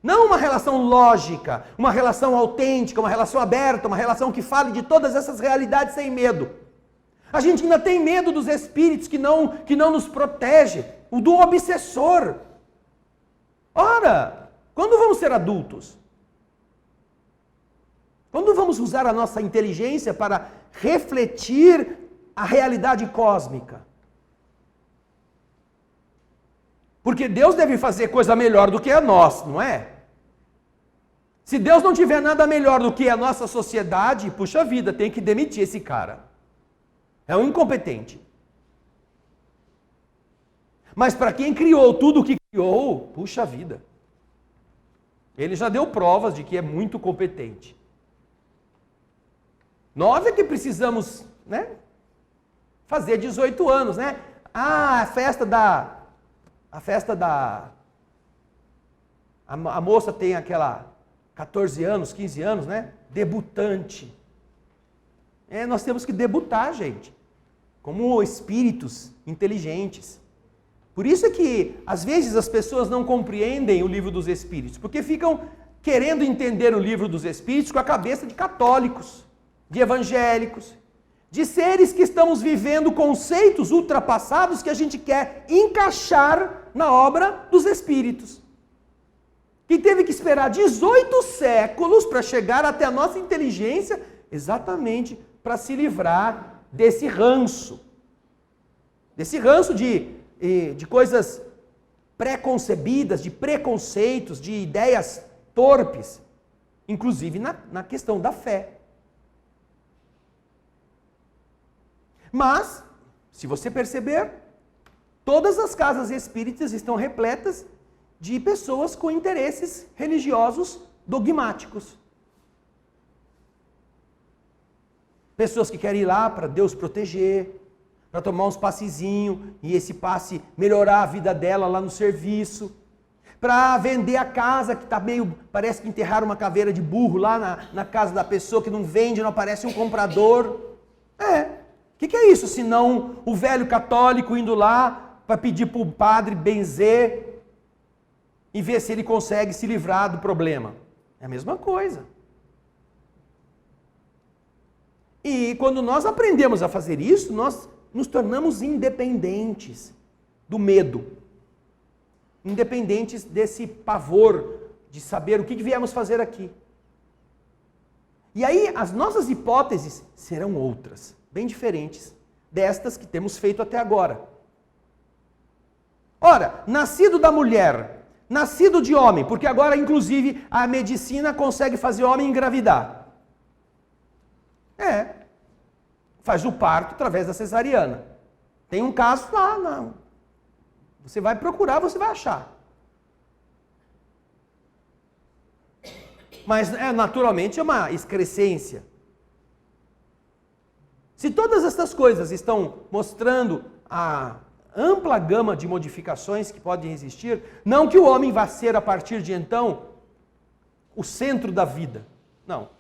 Não uma relação lógica, uma relação autêntica, uma relação aberta, uma relação que fale de todas essas realidades sem medo. A gente ainda tem medo dos espíritos que não nos protege, o do obsessor. Ora, quando vamos ser adultos? Quando vamos usar a nossa inteligência para refletir a realidade cósmica? Porque Deus deve fazer coisa melhor do que a nós, não é? Se Deus não tiver nada melhor do que a nossa sociedade, puxa vida, tem que demitir esse cara. É um incompetente. Mas para quem criou tudo o que criou, puxa vida. Ele já deu provas de que é muito competente. Nós é que precisamos, né, fazer 18 anos, né? Ah, a festa da... A moça tem aquela 14 anos, 15 anos, né? Debutante. Nós temos que debutar, gente, como espíritos inteligentes. Por isso é que, às vezes, as pessoas não compreendem o livro dos Espíritos, porque ficam querendo entender o livro dos Espíritos com a cabeça de católicos, de evangélicos, de seres que estamos vivendo conceitos ultrapassados que a gente quer encaixar na obra dos Espíritos. Que teve que esperar 18 séculos para chegar até a nossa inteligência, exatamente para se livrar desse ranço. Desse ranço de coisas pré-concebidas, de preconceitos, de ideias torpes, inclusive na questão da fé. Mas, se você perceber, todas as casas espíritas estão repletas de pessoas com interesses religiosos dogmáticos. Pessoas que querem ir lá para Deus proteger, para tomar uns passezinhos e esse passe melhorar a vida dela lá no serviço, para vender a casa que está meio, parece que enterraram uma caveira de burro lá na casa da pessoa que não vende, não aparece um comprador. O que é isso, senão o velho católico indo lá para pedir para o padre benzer e ver se ele consegue se livrar do problema? É a mesma coisa. E quando nós aprendemos a fazer isso, nós nos tornamos independentes do medo. Independentes desse pavor de saber o que viemos fazer aqui. E aí as nossas hipóteses serão outras, bem diferentes destas que temos feito até agora. Ora, nascido da mulher, nascido de homem, porque agora inclusive a medicina consegue fazer homem engravidar. Faz o parto através da cesariana. Tem um caso lá, não. Você vai procurar, você vai achar. Mas naturalmente é uma excrescência. Se todas essas coisas estão mostrando a ampla gama de modificações que podem existir, não que o homem vá ser a partir de então o centro da vida. Não.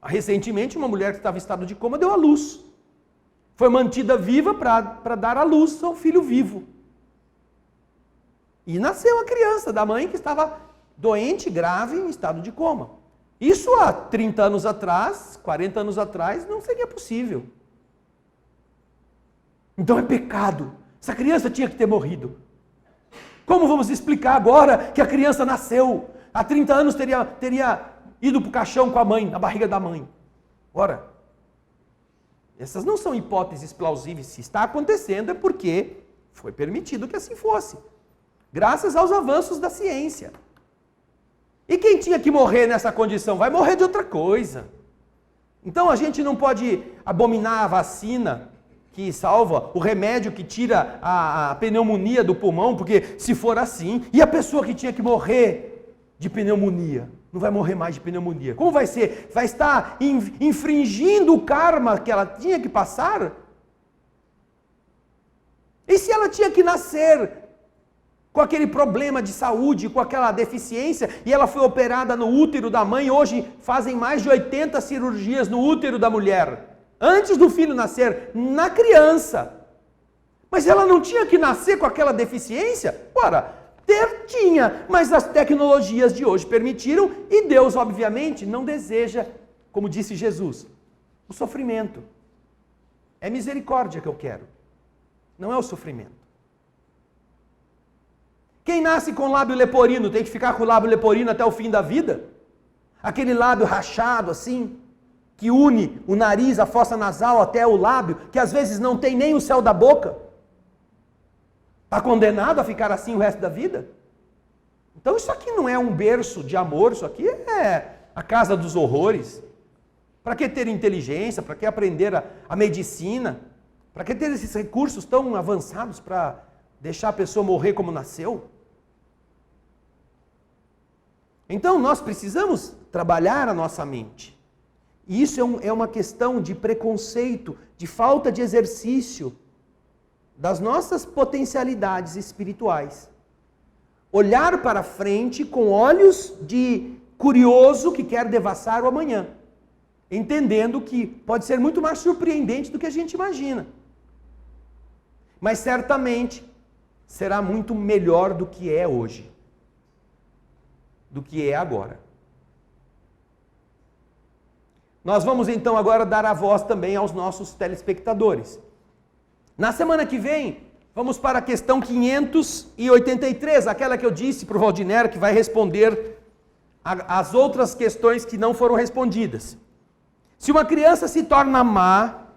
Recentemente, uma mulher que estava em estado de coma deu à luz. Foi mantida viva para dar à luz ao filho vivo. E nasceu a criança da mãe que estava doente, grave, em estado de coma. Isso há 30 anos atrás, 40 anos atrás, não seria possível. Então é pecado. Essa criança tinha que ter morrido. Como vamos explicar agora que a criança nasceu? Há 30 anos teria ido para o caixão com a mãe, na barriga da mãe. Ora, essas não são hipóteses plausíveis. Se está acontecendo é porque foi permitido que assim fosse. Graças aos avanços da ciência. E quem tinha que morrer nessa condição? Vai morrer de outra coisa. Então a gente não pode abominar a vacina que salva, o remédio que tira a pneumonia do pulmão, porque se for assim, e a pessoa que tinha que morrer de pneumonia, não vai morrer mais de pneumonia. Como vai ser? Vai estar infringindo o karma que ela tinha que passar? E se ela tinha que nascer com aquele problema de saúde, com aquela deficiência, e ela foi operada no útero da mãe, hoje fazem mais de 80 cirurgias no útero da mulher, antes do filho nascer, na criança. Mas ela não tinha que nascer com aquela deficiência? Ora, tinha, mas as tecnologias de hoje permitiram, e Deus, obviamente, não deseja, como disse Jesus, o sofrimento. É misericórdia que eu quero, não é o sofrimento. Quem nasce com lábio leporino tem que ficar com o lábio leporino até o fim da vida? Aquele lábio rachado assim, que une o nariz, a fossa nasal até o lábio, que às vezes não tem nem o céu da boca. Está condenado a ficar assim o resto da vida? Então isso aqui não é um berço de amor, isso aqui é a casa dos horrores. Para que ter inteligência? Para que aprender a medicina? Para que ter esses recursos tão avançados para deixar a pessoa morrer como nasceu? Então nós precisamos trabalhar a nossa mente. E isso é uma questão de preconceito, de falta de exercício das nossas potencialidades espirituais. Olhar para frente com olhos de curioso que quer devassar o amanhã, entendendo que pode ser muito mais surpreendente do que a gente imagina. Mas certamente será muito melhor do que é hoje, do que é agora. Nós vamos então agora dar a voz também aos nossos telespectadores. Na semana que vem, vamos para a questão 583, aquela que eu disse para o Valdiner que vai responder as outras questões que não foram respondidas. Se uma criança se torna má,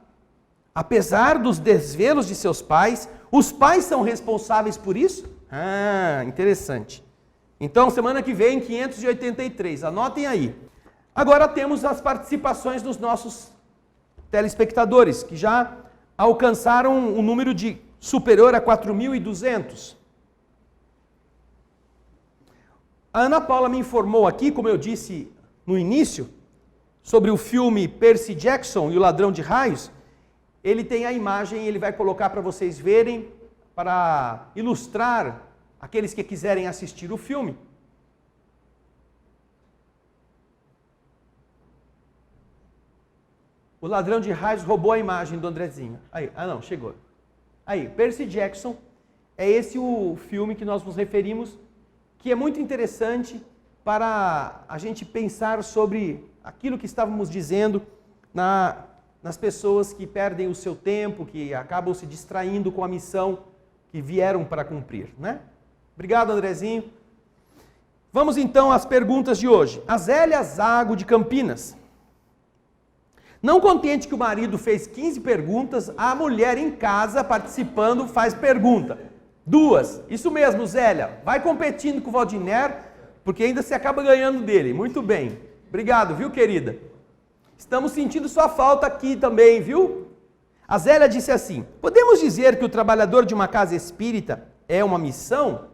apesar dos desvelos de seus pais, os pais são responsáveis por isso? Ah, interessante. Então, semana que vem, 583, anotem aí. Agora temos as participações dos nossos telespectadores, que já alcançaram um número superior a 4.200. A Ana Paula me informou aqui, como eu disse no início, sobre o filme Percy Jackson e o Ladrão de Raios. Ele tem a imagem, ele vai colocar para vocês verem, para ilustrar aqueles que quiserem assistir o filme. O Ladrão de Raios roubou a imagem do Andrezinho. Aí, não, chegou. Aí, Percy Jackson, é esse o filme que nós nos referimos, que é muito interessante para a gente pensar sobre aquilo que estávamos dizendo nas pessoas que perdem o seu tempo, que acabam se distraindo com a missão que vieram para cumprir, né? Obrigado, Andrezinho. Vamos então às perguntas de hoje. A Zélia Zago, de Campinas. Não contente que o marido fez 15 perguntas, a mulher em casa, participando, faz pergunta. 2. Isso mesmo, Zélia. Vai competindo com o Valdiner, porque ainda se acaba ganhando dele. Muito bem. Obrigado, viu, querida? Estamos sentindo sua falta aqui também, viu? A Zélia disse assim: podemos dizer que o trabalhador de uma casa espírita é uma missão?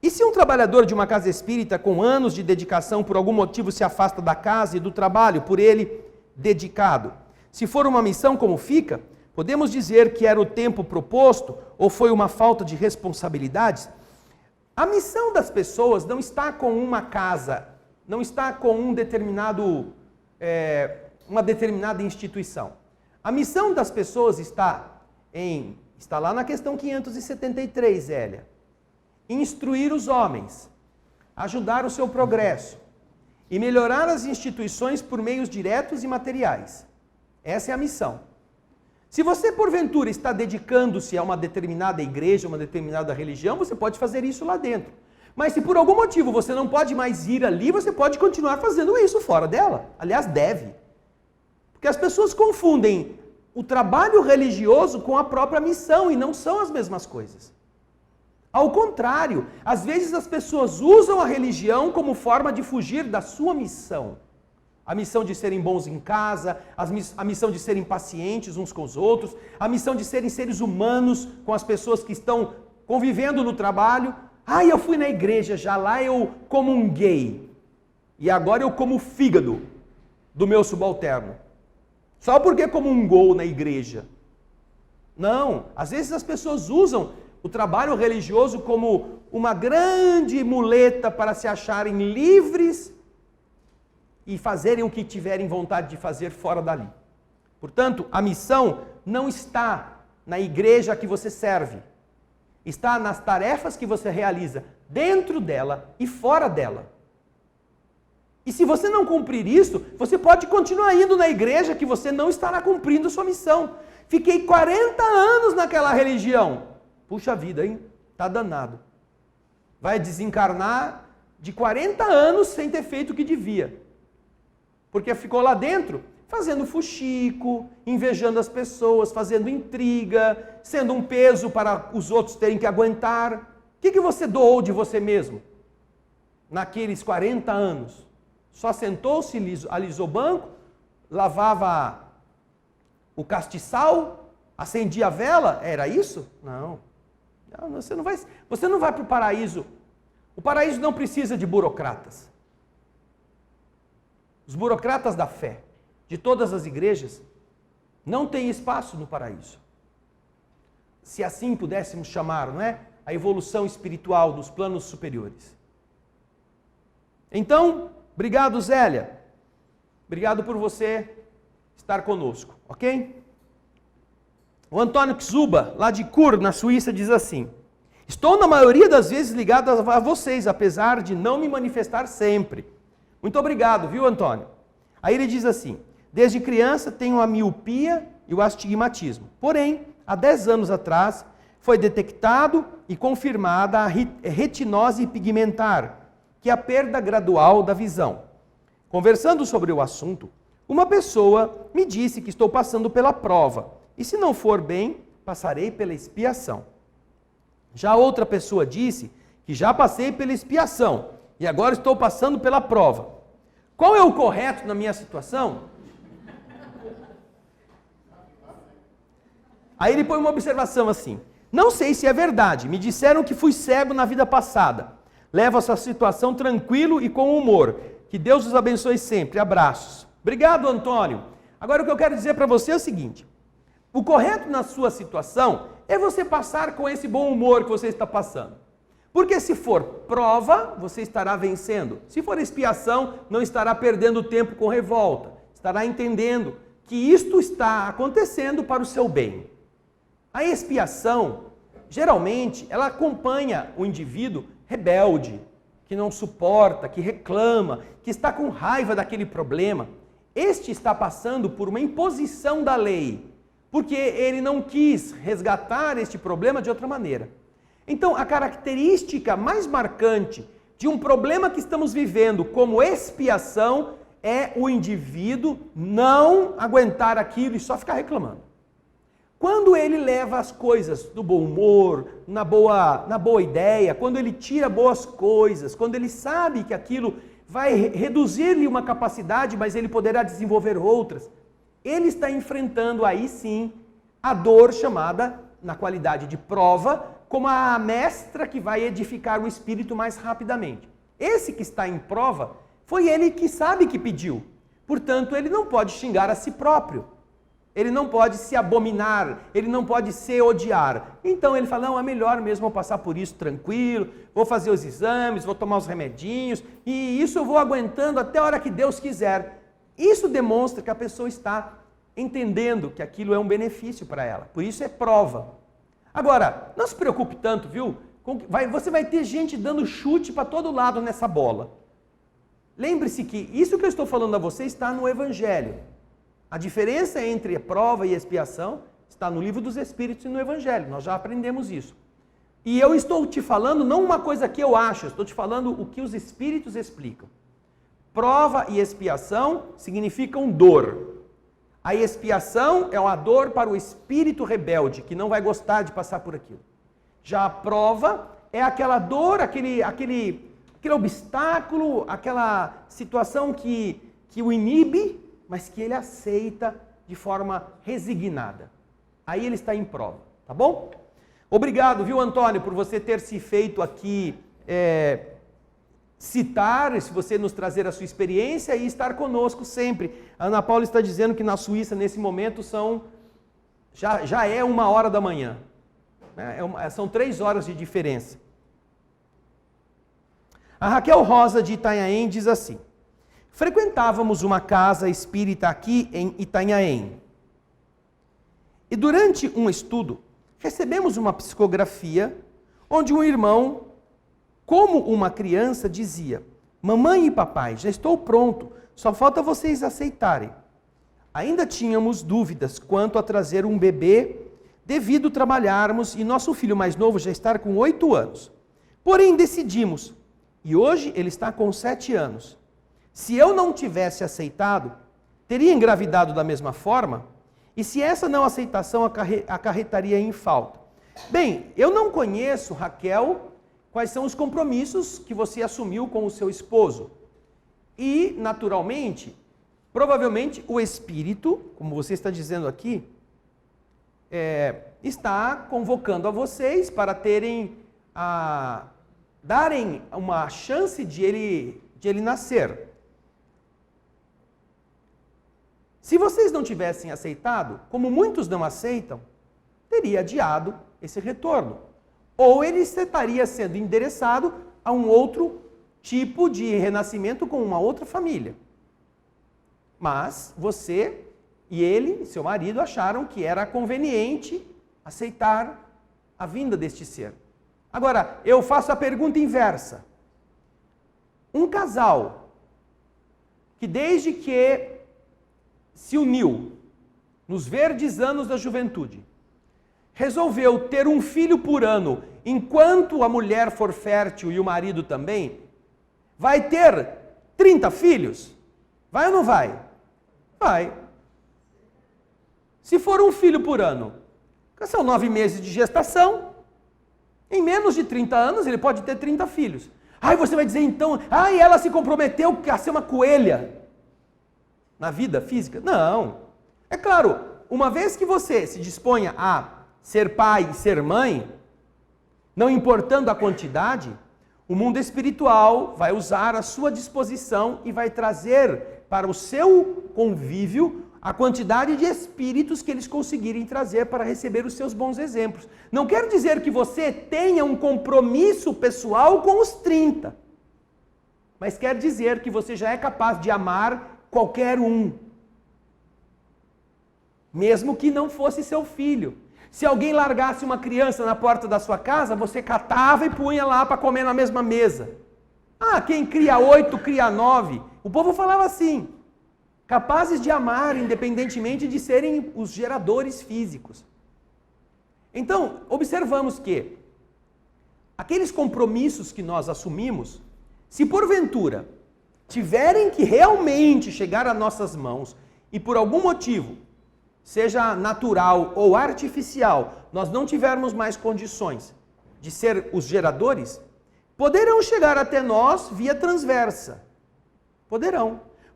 E se um trabalhador de uma casa espírita com anos de dedicação por algum motivo se afasta da casa e do trabalho por ele dedicado? Se for uma missão, como fica? Podemos dizer que era o tempo proposto ou foi uma falta de responsabilidades? A missão das pessoas não está com uma casa, não está com uma determinada instituição. A missão das pessoas está lá na questão 573, Zélia. Instruir os homens, ajudar o seu progresso e melhorar as instituições por meios diretos e materiais. Essa é a missão. Se você, porventura, está dedicando-se a uma determinada igreja, uma determinada religião, você pode fazer isso lá dentro. Mas se por algum motivo você não pode mais ir ali, você pode continuar fazendo isso fora dela. Aliás, deve. Porque as pessoas confundem o trabalho religioso com a própria missão e não são as mesmas coisas. Ao contrário, às vezes as pessoas usam a religião como forma de fugir da sua missão. A missão de serem bons em casa, a missão de serem pacientes uns com os outros, a missão de serem seres humanos com as pessoas que estão convivendo no trabalho. Eu fui na igreja, já lá eu comunguei. E agora eu como o fígado do meu subalterno. Só porque comungou na igreja. Não, às vezes as pessoas usam o trabalho religioso como uma grande muleta para se acharem livres e fazerem o que tiverem vontade de fazer fora dali. Portanto, a missão não está na igreja que você serve. Está nas tarefas que você realiza dentro dela e fora dela. E se você não cumprir isso, você pode continuar indo na igreja que você não estará cumprindo sua missão. Fiquei 40 anos naquela religião. Puxa vida, hein? Tá danado. Vai desencarnar de 40 anos sem ter feito o que devia. Porque ficou lá dentro fazendo fuxico, invejando as pessoas, fazendo intriga, sendo um peso para os outros terem que aguentar. O que você doou de você mesmo naqueles 40 anos? Só sentou-se, alisou o banco, lavava o castiçal, acendia a vela? Era isso? Não. Você não vai para o paraíso. O paraíso não precisa de burocratas. Os burocratas da fé, de todas as igrejas, não têm espaço no paraíso. Se assim pudéssemos chamar, não é? A evolução espiritual dos planos superiores. Então, obrigado, Zélia. Obrigado por você estar conosco, ok? O Antônio Kzuba, lá de Chur, na Suíça, diz assim: estou na maioria das vezes ligado a vocês, apesar de não me manifestar sempre. Muito obrigado, viu, Antônio? Aí ele diz assim: desde criança tenho a miopia e o astigmatismo. Porém, há 10 anos atrás, foi detectado e confirmada a retinose pigmentar, que é a perda gradual da visão. Conversando sobre o assunto, uma pessoa me disse que estou passando pela prova, e se não for bem, passarei pela expiação. Já outra pessoa disse que já passei pela expiação, e agora estou passando pela prova. Qual é o correto na minha situação? Aí ele põe uma observação assim: não sei se é verdade, me disseram que fui cego na vida passada. Levo essa situação tranquilo e com humor. Que Deus os abençoe sempre. Abraços. Obrigado, Antônio. Agora o que eu quero dizer para você é o seguinte: o correto na sua situação é você passar com esse bom humor que você está passando. Porque se for prova, você estará vencendo. Se for expiação, não estará perdendo tempo com revolta. Estará entendendo que isto está acontecendo para o seu bem. A expiação, geralmente, ela acompanha o indivíduo rebelde, que não suporta, que reclama, que está com raiva daquele problema. Este está passando por uma imposição da lei, porque ele não quis resgatar este problema de outra maneira. Então, a característica mais marcante de um problema que estamos vivendo como expiação é o indivíduo não aguentar aquilo e só ficar reclamando. Quando ele leva as coisas do bom humor, na boa ideia, quando ele tira boas coisas, quando ele sabe que aquilo vai reduzir-lhe uma capacidade, mas ele poderá desenvolver outras, ele está enfrentando aí sim a dor chamada, na qualidade de prova, como a mestra que vai edificar o espírito mais rapidamente. Esse que está em prova foi ele que sabe que pediu. Portanto, ele não pode xingar a si próprio. Ele não pode se abominar, ele não pode se odiar. Então ele fala: não, é melhor mesmo eu passar por isso tranquilo, vou fazer os exames, vou tomar os remedinhos, e isso eu vou aguentando até a hora que Deus quiser. Isso demonstra que a pessoa está entendendo que aquilo é um benefício para ela. Por isso é prova. Agora, não se preocupe tanto, viu? Você vai ter gente dando chute para todo lado nessa bola. Lembre-se que isso que eu estou falando a você está no Evangelho. A diferença entre a prova e a expiação Está no livro dos Espíritos e no Evangelho, nós já aprendemos isso. E eu estou te falando não uma coisa que eu acho, eu estou te falando o que os Espíritos explicam. Prova e expiação significam dor. A expiação é uma dor para o espírito rebelde, que não vai gostar de passar por aquilo. Já a prova é aquela dor, aquele obstáculo, aquela situação que o inibe, mas que ele aceita de forma resignada. Aí ele está em prova, tá bom? Obrigado, viu, Antônio, por você ter se feito aqui citar, se você nos trazer a sua experiência e estar conosco sempre. A Ana Paula está dizendo que na Suíça, nesse momento, já é 1h da manhã. São 3 horas de diferença. A Raquel Rosa de Itanhaém diz assim: frequentávamos uma casa espírita aqui em Itanhaém. E durante um estudo, recebemos uma psicografia onde um irmão, como uma criança, dizia: mamãe e papai, já estou pronto, só falta vocês aceitarem. Ainda tínhamos dúvidas quanto a trazer um bebê, devido trabalharmos e nosso filho mais novo já estar com 8 anos. Porém decidimos, e hoje ele está com 7 anos. Se eu não tivesse aceitado, teria engravidado da mesma forma? E se essa não aceitação acarretaria em falta? Bem, eu não conheço, Raquel, quais são os compromissos que você assumiu com o seu esposo. E, naturalmente, provavelmente o espírito, como você está dizendo aqui, está convocando a vocês para darem uma chance de ele nascer. Se vocês não tivessem aceitado, como muitos não aceitam, teria adiado esse retorno. Ou ele estaria sendo endereçado a um outro tipo de renascimento com uma outra família. Mas você e ele, seu marido, acharam que era conveniente aceitar a vinda deste ser. Agora, eu faço a pergunta inversa. Um casal que desde que se uniu nos verdes anos da juventude, resolveu ter um filho por ano, enquanto a mulher for fértil e o marido também, vai ter 30 filhos? Vai ou não vai? Vai. Se for um filho por ano, são 9 meses de gestação, em menos de 30 anos ele pode ter 30 filhos. Aí você vai dizer então, ela se comprometeu a ser uma coelha na vida física? Não. É claro, uma vez que você se disponha a ser pai e ser mãe, não importando a quantidade, o mundo espiritual vai usar a sua disposição e vai trazer para o seu convívio a quantidade de espíritos que eles conseguirem trazer para receber os seus bons exemplos. Não quer dizer que você tenha um compromisso pessoal com os 30, mas quer dizer que você já é capaz de amar qualquer um, mesmo que não fosse seu filho. Se alguém largasse uma criança na porta da sua casa, você catava e punha lá para comer na mesma mesa. Quem cria 8, cria 9. O povo falava assim, capazes de amar independentemente de serem os geradores físicos. Então, observamos que aqueles compromissos que nós assumimos, se porventura tiverem que realmente chegar às nossas mãos e por algum motivo, seja natural ou artificial, nós não tivermos mais condições de ser os geradores, poderão chegar até nós via transversa.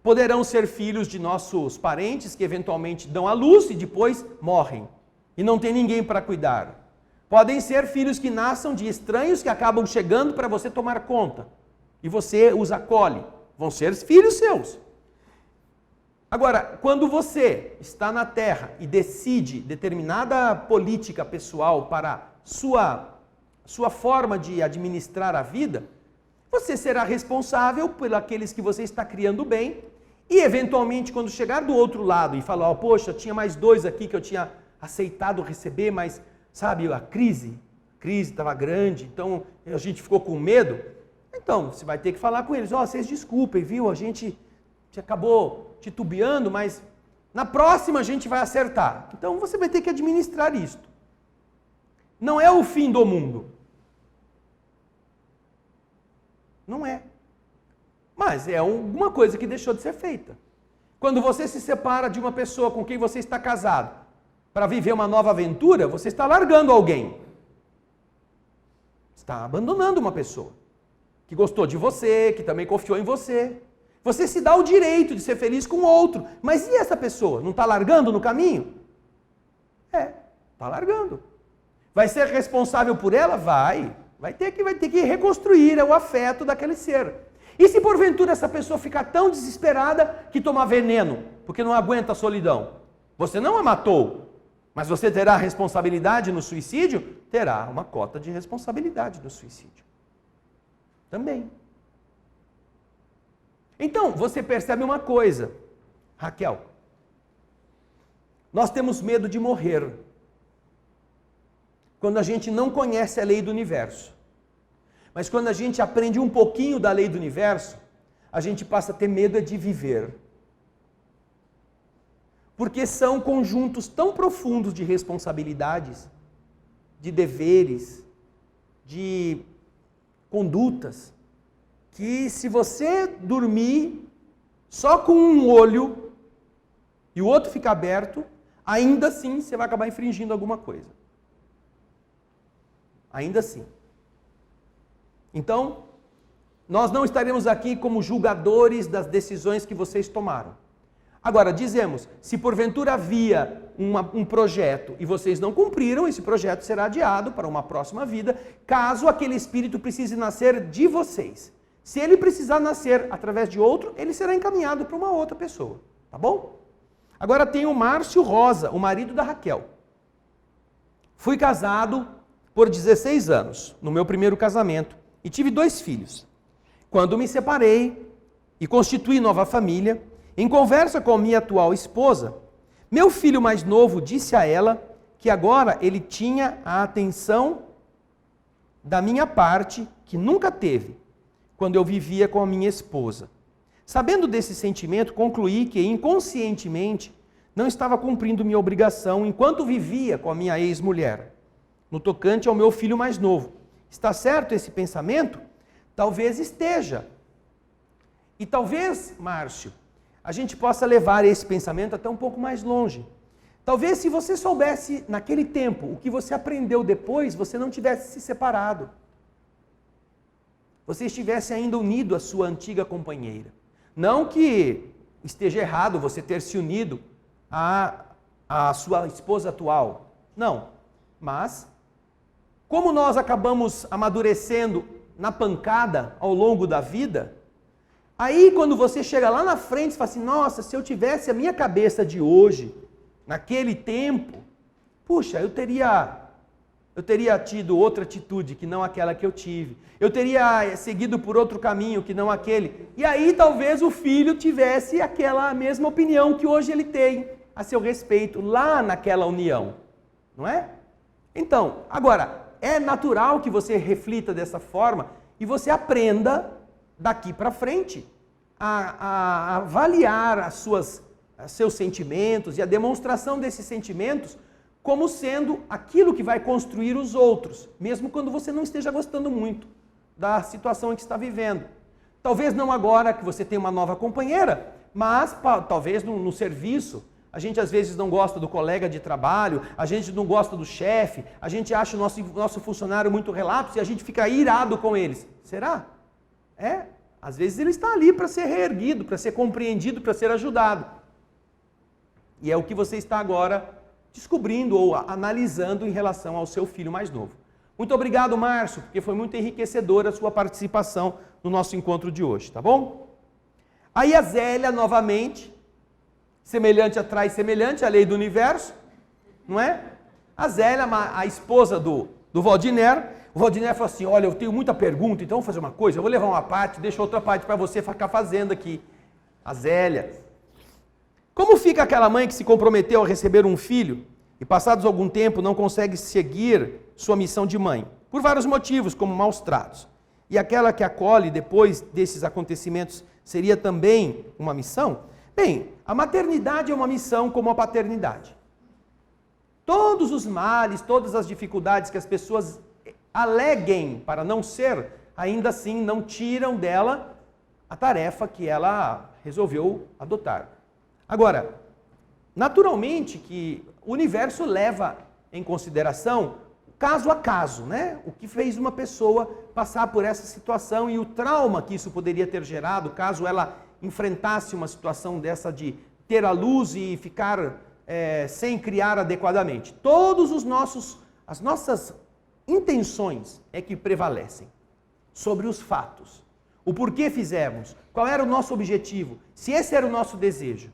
Poderão ser filhos de nossos parentes que eventualmente dão à luz e depois morrem e não tem ninguém para cuidar. Podem ser filhos que nasçam de estranhos que acabam chegando para você tomar conta e você os acolhe. Vão ser filhos seus. Agora, quando você está na Terra e decide determinada política pessoal para sua forma de administrar a vida, você será responsável por aqueles que você está criando bem e, eventualmente, quando chegar do outro lado e falar, poxa, tinha mais 2 aqui que eu tinha aceitado receber, mas, sabe, a crise estava grande, então a gente ficou com medo. Então, você vai ter que falar com eles, vocês desculpem, viu, a gente acabou titubeando, mas Na próxima a gente vai acertar. Então você vai ter que administrar isto. Não é o fim do mundo. Não é. Mas é alguma coisa que deixou de ser feita. Quando você se separa de uma pessoa com quem você está casado para viver uma nova aventura, você está largando alguém. Está abandonando uma pessoa que gostou de você, que também confiou em você. Você se dá o direito de ser feliz com outro. Mas e essa pessoa? Não está largando no caminho? Está largando. Vai ser responsável por ela? Vai. Vai ter que reconstruir o afeto daquele ser. E se porventura essa pessoa ficar tão desesperada que tomar veneno, porque não aguenta a solidão? Você não a matou, mas você terá responsabilidade no suicídio? Terá uma cota de responsabilidade no suicídio. Também. Então, você percebe uma coisa, Raquel. Nós temos medo de morrer quando a gente não conhece a lei do universo. Mas quando a gente aprende um pouquinho da lei do universo, a gente passa a ter medo de viver. Porque são conjuntos tão profundos de responsabilidades, de deveres, de condutas, que se você dormir só com um olho e o outro ficar aberto, ainda assim você vai acabar infringindo alguma coisa. Ainda assim. Então, nós não estaremos aqui como julgadores das decisões que vocês tomaram. Agora, dizemos, se porventura havia um projeto e vocês não cumpriram, esse projeto será adiado para uma próxima vida, caso aquele espírito precise nascer de vocês. Se ele precisar nascer através de outro, ele será encaminhado para uma outra pessoa, tá bom? Agora tem o Márcio Rosa, o marido da Raquel. Fui casado por 16 anos, no meu primeiro casamento, e tive 2 filhos. Quando me separei e constituí nova família, em conversa com a minha atual esposa, meu filho mais novo disse a ela que agora ele tinha a atenção da minha parte que nunca teve, quando eu vivia com a minha esposa. Sabendo desse sentimento, concluí que inconscientemente não estava cumprindo minha obrigação enquanto vivia com a minha ex-mulher, no tocante ao meu filho mais novo. Está certo esse pensamento? Talvez esteja. E talvez, Márcio, a gente possa levar esse pensamento até um pouco mais longe. Talvez se você soubesse naquele tempo o que você aprendeu depois, você não tivesse se separado. Você estivesse ainda unido à sua antiga companheira. Não que esteja errado você ter se unido à sua esposa atual. Não. Mas, como nós acabamos amadurecendo na pancada ao longo da vida, aí quando você chega lá na frente, você fala assim, nossa, se eu tivesse a minha cabeça de hoje, naquele tempo, puxa, eu teria tido outra atitude que não aquela que eu tive. Eu teria seguido por outro caminho que não aquele. E aí talvez o filho tivesse aquela mesma opinião que hoje ele tem a seu respeito, lá naquela união. Não é? Então, agora, é natural que você reflita dessa forma e você aprenda daqui para frente a avaliar seus sentimentos e a demonstração desses sentimentos como sendo aquilo que vai construir os outros, mesmo quando você não esteja gostando muito da situação em que está vivendo. Talvez não agora que você tem uma nova companheira, mas talvez no serviço. A gente às vezes não gosta do colega de trabalho, a gente não gosta do chefe, a gente acha o nosso funcionário muito relapso e a gente fica irado com eles. Será? Às vezes ele está ali para ser reerguido, para ser compreendido, para ser ajudado. E é o que você está agora descobrindo ou analisando em relação ao seu filho mais novo. Muito obrigado, Márcio, porque foi muito enriquecedora a sua participação no nosso encontro de hoje, tá bom? Aí a Zélia, novamente, semelhante atrai semelhante, a lei do universo, não é? A Zélia, a esposa do Valdiner, o Valdiner falou assim, olha, eu tenho muita pergunta, então vamos fazer uma coisa, eu vou levar uma parte, deixa outra parte para você ficar fazendo aqui. A Zélia. Como fica aquela mãe que se comprometeu a receber um filho e passados algum tempo não consegue seguir sua missão de mãe? Por vários motivos, como maus tratos. E aquela que acolhe depois desses acontecimentos seria também uma missão? Bem, a maternidade é uma missão como a paternidade. Todos os males, todas as dificuldades que as pessoas aleguem para não ser, ainda assim não tiram dela a tarefa que ela resolveu adotar. Agora, naturalmente que o universo leva em consideração caso a caso, né? O que fez uma pessoa passar por essa situação e o trauma que isso poderia ter gerado caso ela enfrentasse uma situação dessa de ter a luz e ficar sem criar adequadamente. As nossas intenções é que prevalecem sobre os fatos. O porquê fizemos, qual era o nosso objetivo, se esse era o nosso desejo.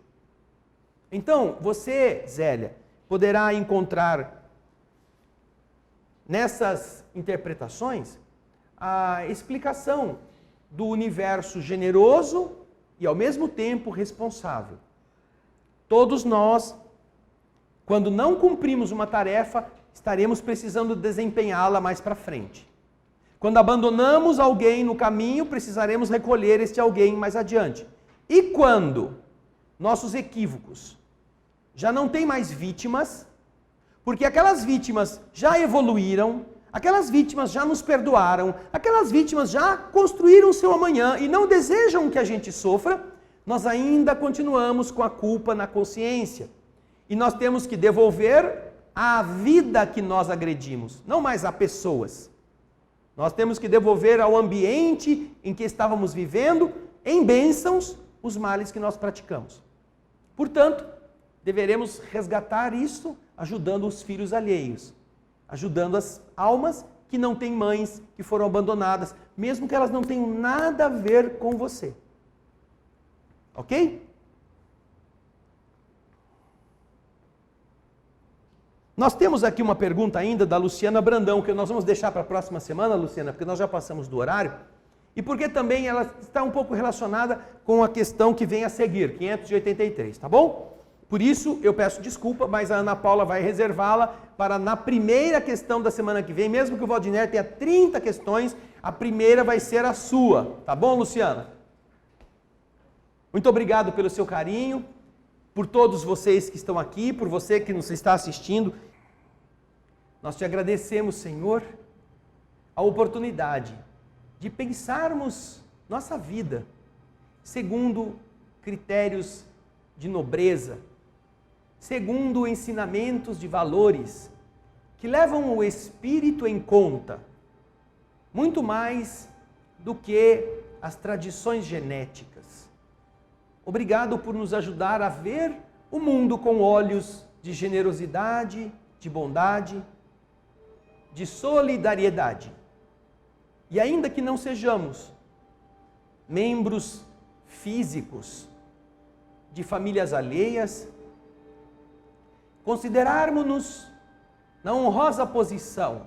Então, você, Zélia, poderá encontrar nessas interpretações a explicação do universo generoso e ao mesmo tempo responsável. Todos nós, quando não cumprimos uma tarefa, estaremos precisando desempenhá-la mais para frente. Quando abandonamos alguém no caminho, precisaremos recolher este alguém mais adiante. E quando nossos equívocos já não têm mais vítimas, porque aquelas vítimas já evoluíram, aquelas vítimas já nos perdoaram, aquelas vítimas já construíram o seu amanhã e não desejam que a gente sofra, nós ainda continuamos com a culpa na consciência. E nós temos que devolver a vida que nós agredimos, não mais a pessoas. Nós temos que devolver ao ambiente em que estávamos vivendo, em bênçãos, os males que nós praticamos. Portanto, deveremos resgatar isso ajudando os filhos alheios, ajudando as almas que não têm mães, que foram abandonadas, mesmo que elas não tenham nada a ver com você. Ok? Nós temos aqui uma pergunta ainda da Luciana Brandão, que nós vamos deixar para a próxima semana, Luciana, porque nós já passamos do horário, e porque também ela está um pouco relacionada com a questão que vem a seguir, 583, tá bom? Por isso, eu peço desculpa, mas a Ana Paula vai reservá-la para na primeira questão da semana que vem, mesmo que o Valdiner tenha 30 questões, a primeira vai ser a sua, tá bom, Luciana? Muito obrigado pelo seu carinho, por todos vocês que estão aqui, por você que nos está assistindo. Nós te agradecemos, Senhor, a oportunidade de pensarmos nossa vida segundo critérios de nobreza, segundo ensinamentos de valores que levam o espírito em conta, muito mais do que as tradições genéticas. Obrigado por nos ajudar a ver o mundo com olhos de generosidade, de bondade, de solidariedade. E ainda que não sejamos membros físicos de famílias alheias, considerarmos-nos na honrosa posição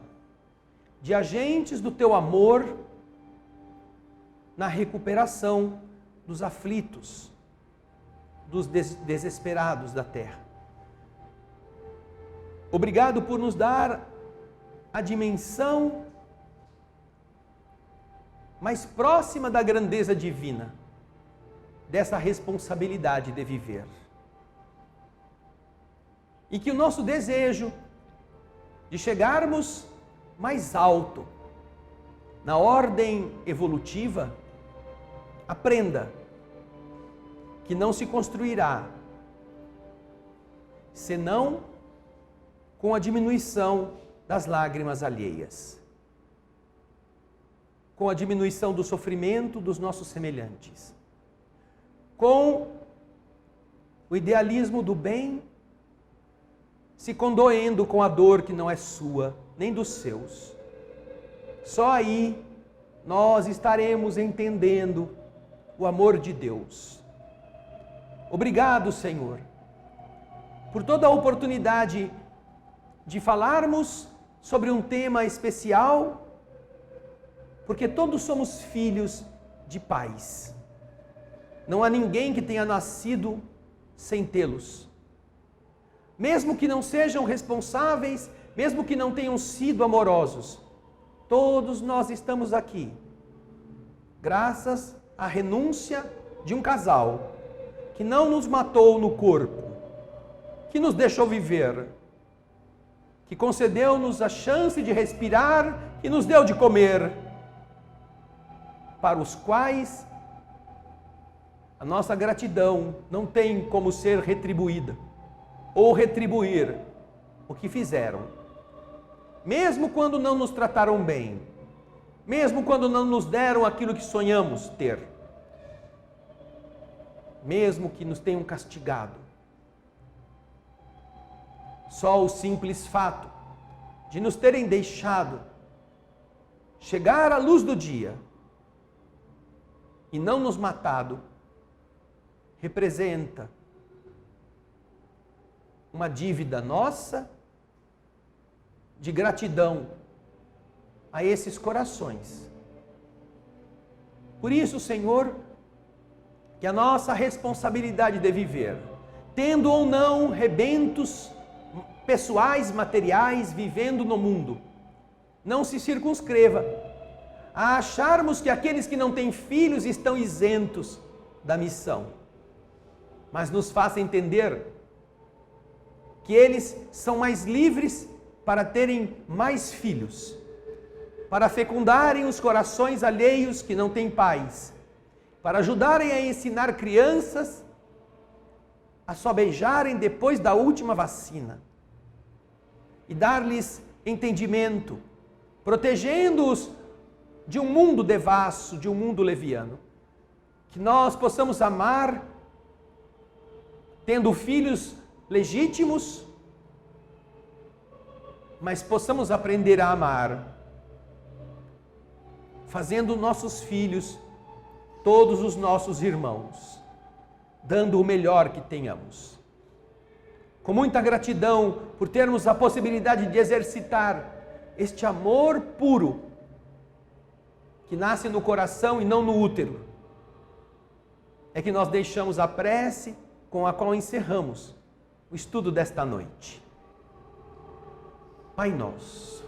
de agentes do teu amor na recuperação dos aflitos, dos desesperados da terra. Obrigado por nos dar a dimensão mais próxima da grandeza divina, dessa responsabilidade de viver. E que o nosso desejo de chegarmos mais alto na ordem evolutiva, aprenda que não se construirá senão com a diminuição das lágrimas alheias, com a diminuição do sofrimento dos nossos semelhantes, com o idealismo do bem se condoendo com a dor que não é sua, nem dos seus. Só aí nós estaremos entendendo o amor de Deus. Obrigado, Senhor, por toda a oportunidade de falarmos sobre um tema especial, porque todos somos filhos de pais. Não há ninguém que tenha nascido sem tê-los. Mesmo que não sejam responsáveis, mesmo que não tenham sido amorosos, todos nós estamos aqui, graças à renúncia de um casal, que não nos matou no corpo, que nos deixou viver, que concedeu-nos a chance de respirar e nos deu de comer, para os quais a nossa gratidão não tem como ser retribuída ou retribuir o que fizeram. Mesmo quando não nos trataram bem, mesmo quando não nos deram aquilo que sonhamos ter, mesmo que nos tenham castigado. Só o simples fato de nos terem deixado chegar à luz do dia e não nos matado, representa uma dívida nossa de gratidão a esses corações. Por isso, Senhor, que a nossa responsabilidade de viver, tendo ou não rebentos pessoais, materiais, vivendo no mundo, não se circunscreva a acharmos que aqueles que não têm filhos estão isentos da missão, mas nos faça entender que eles são mais livres para terem mais filhos, para fecundarem os corações alheios que não têm pais, para ajudarem a ensinar crianças a só beijarem depois da última vacina e dar-lhes entendimento, protegendo-os de um mundo devasso, de um mundo leviano. Que nós possamos amar, tendo filhos legítimos, mas possamos aprender a amar, fazendo nossos filhos todos os nossos irmãos, dando o melhor que tenhamos. Com muita gratidão por termos a possibilidade de exercitar este amor puro, que nasce no coração e não no útero, é que nós deixamos a prece com a qual encerramos o estudo desta noite. Pai nosso,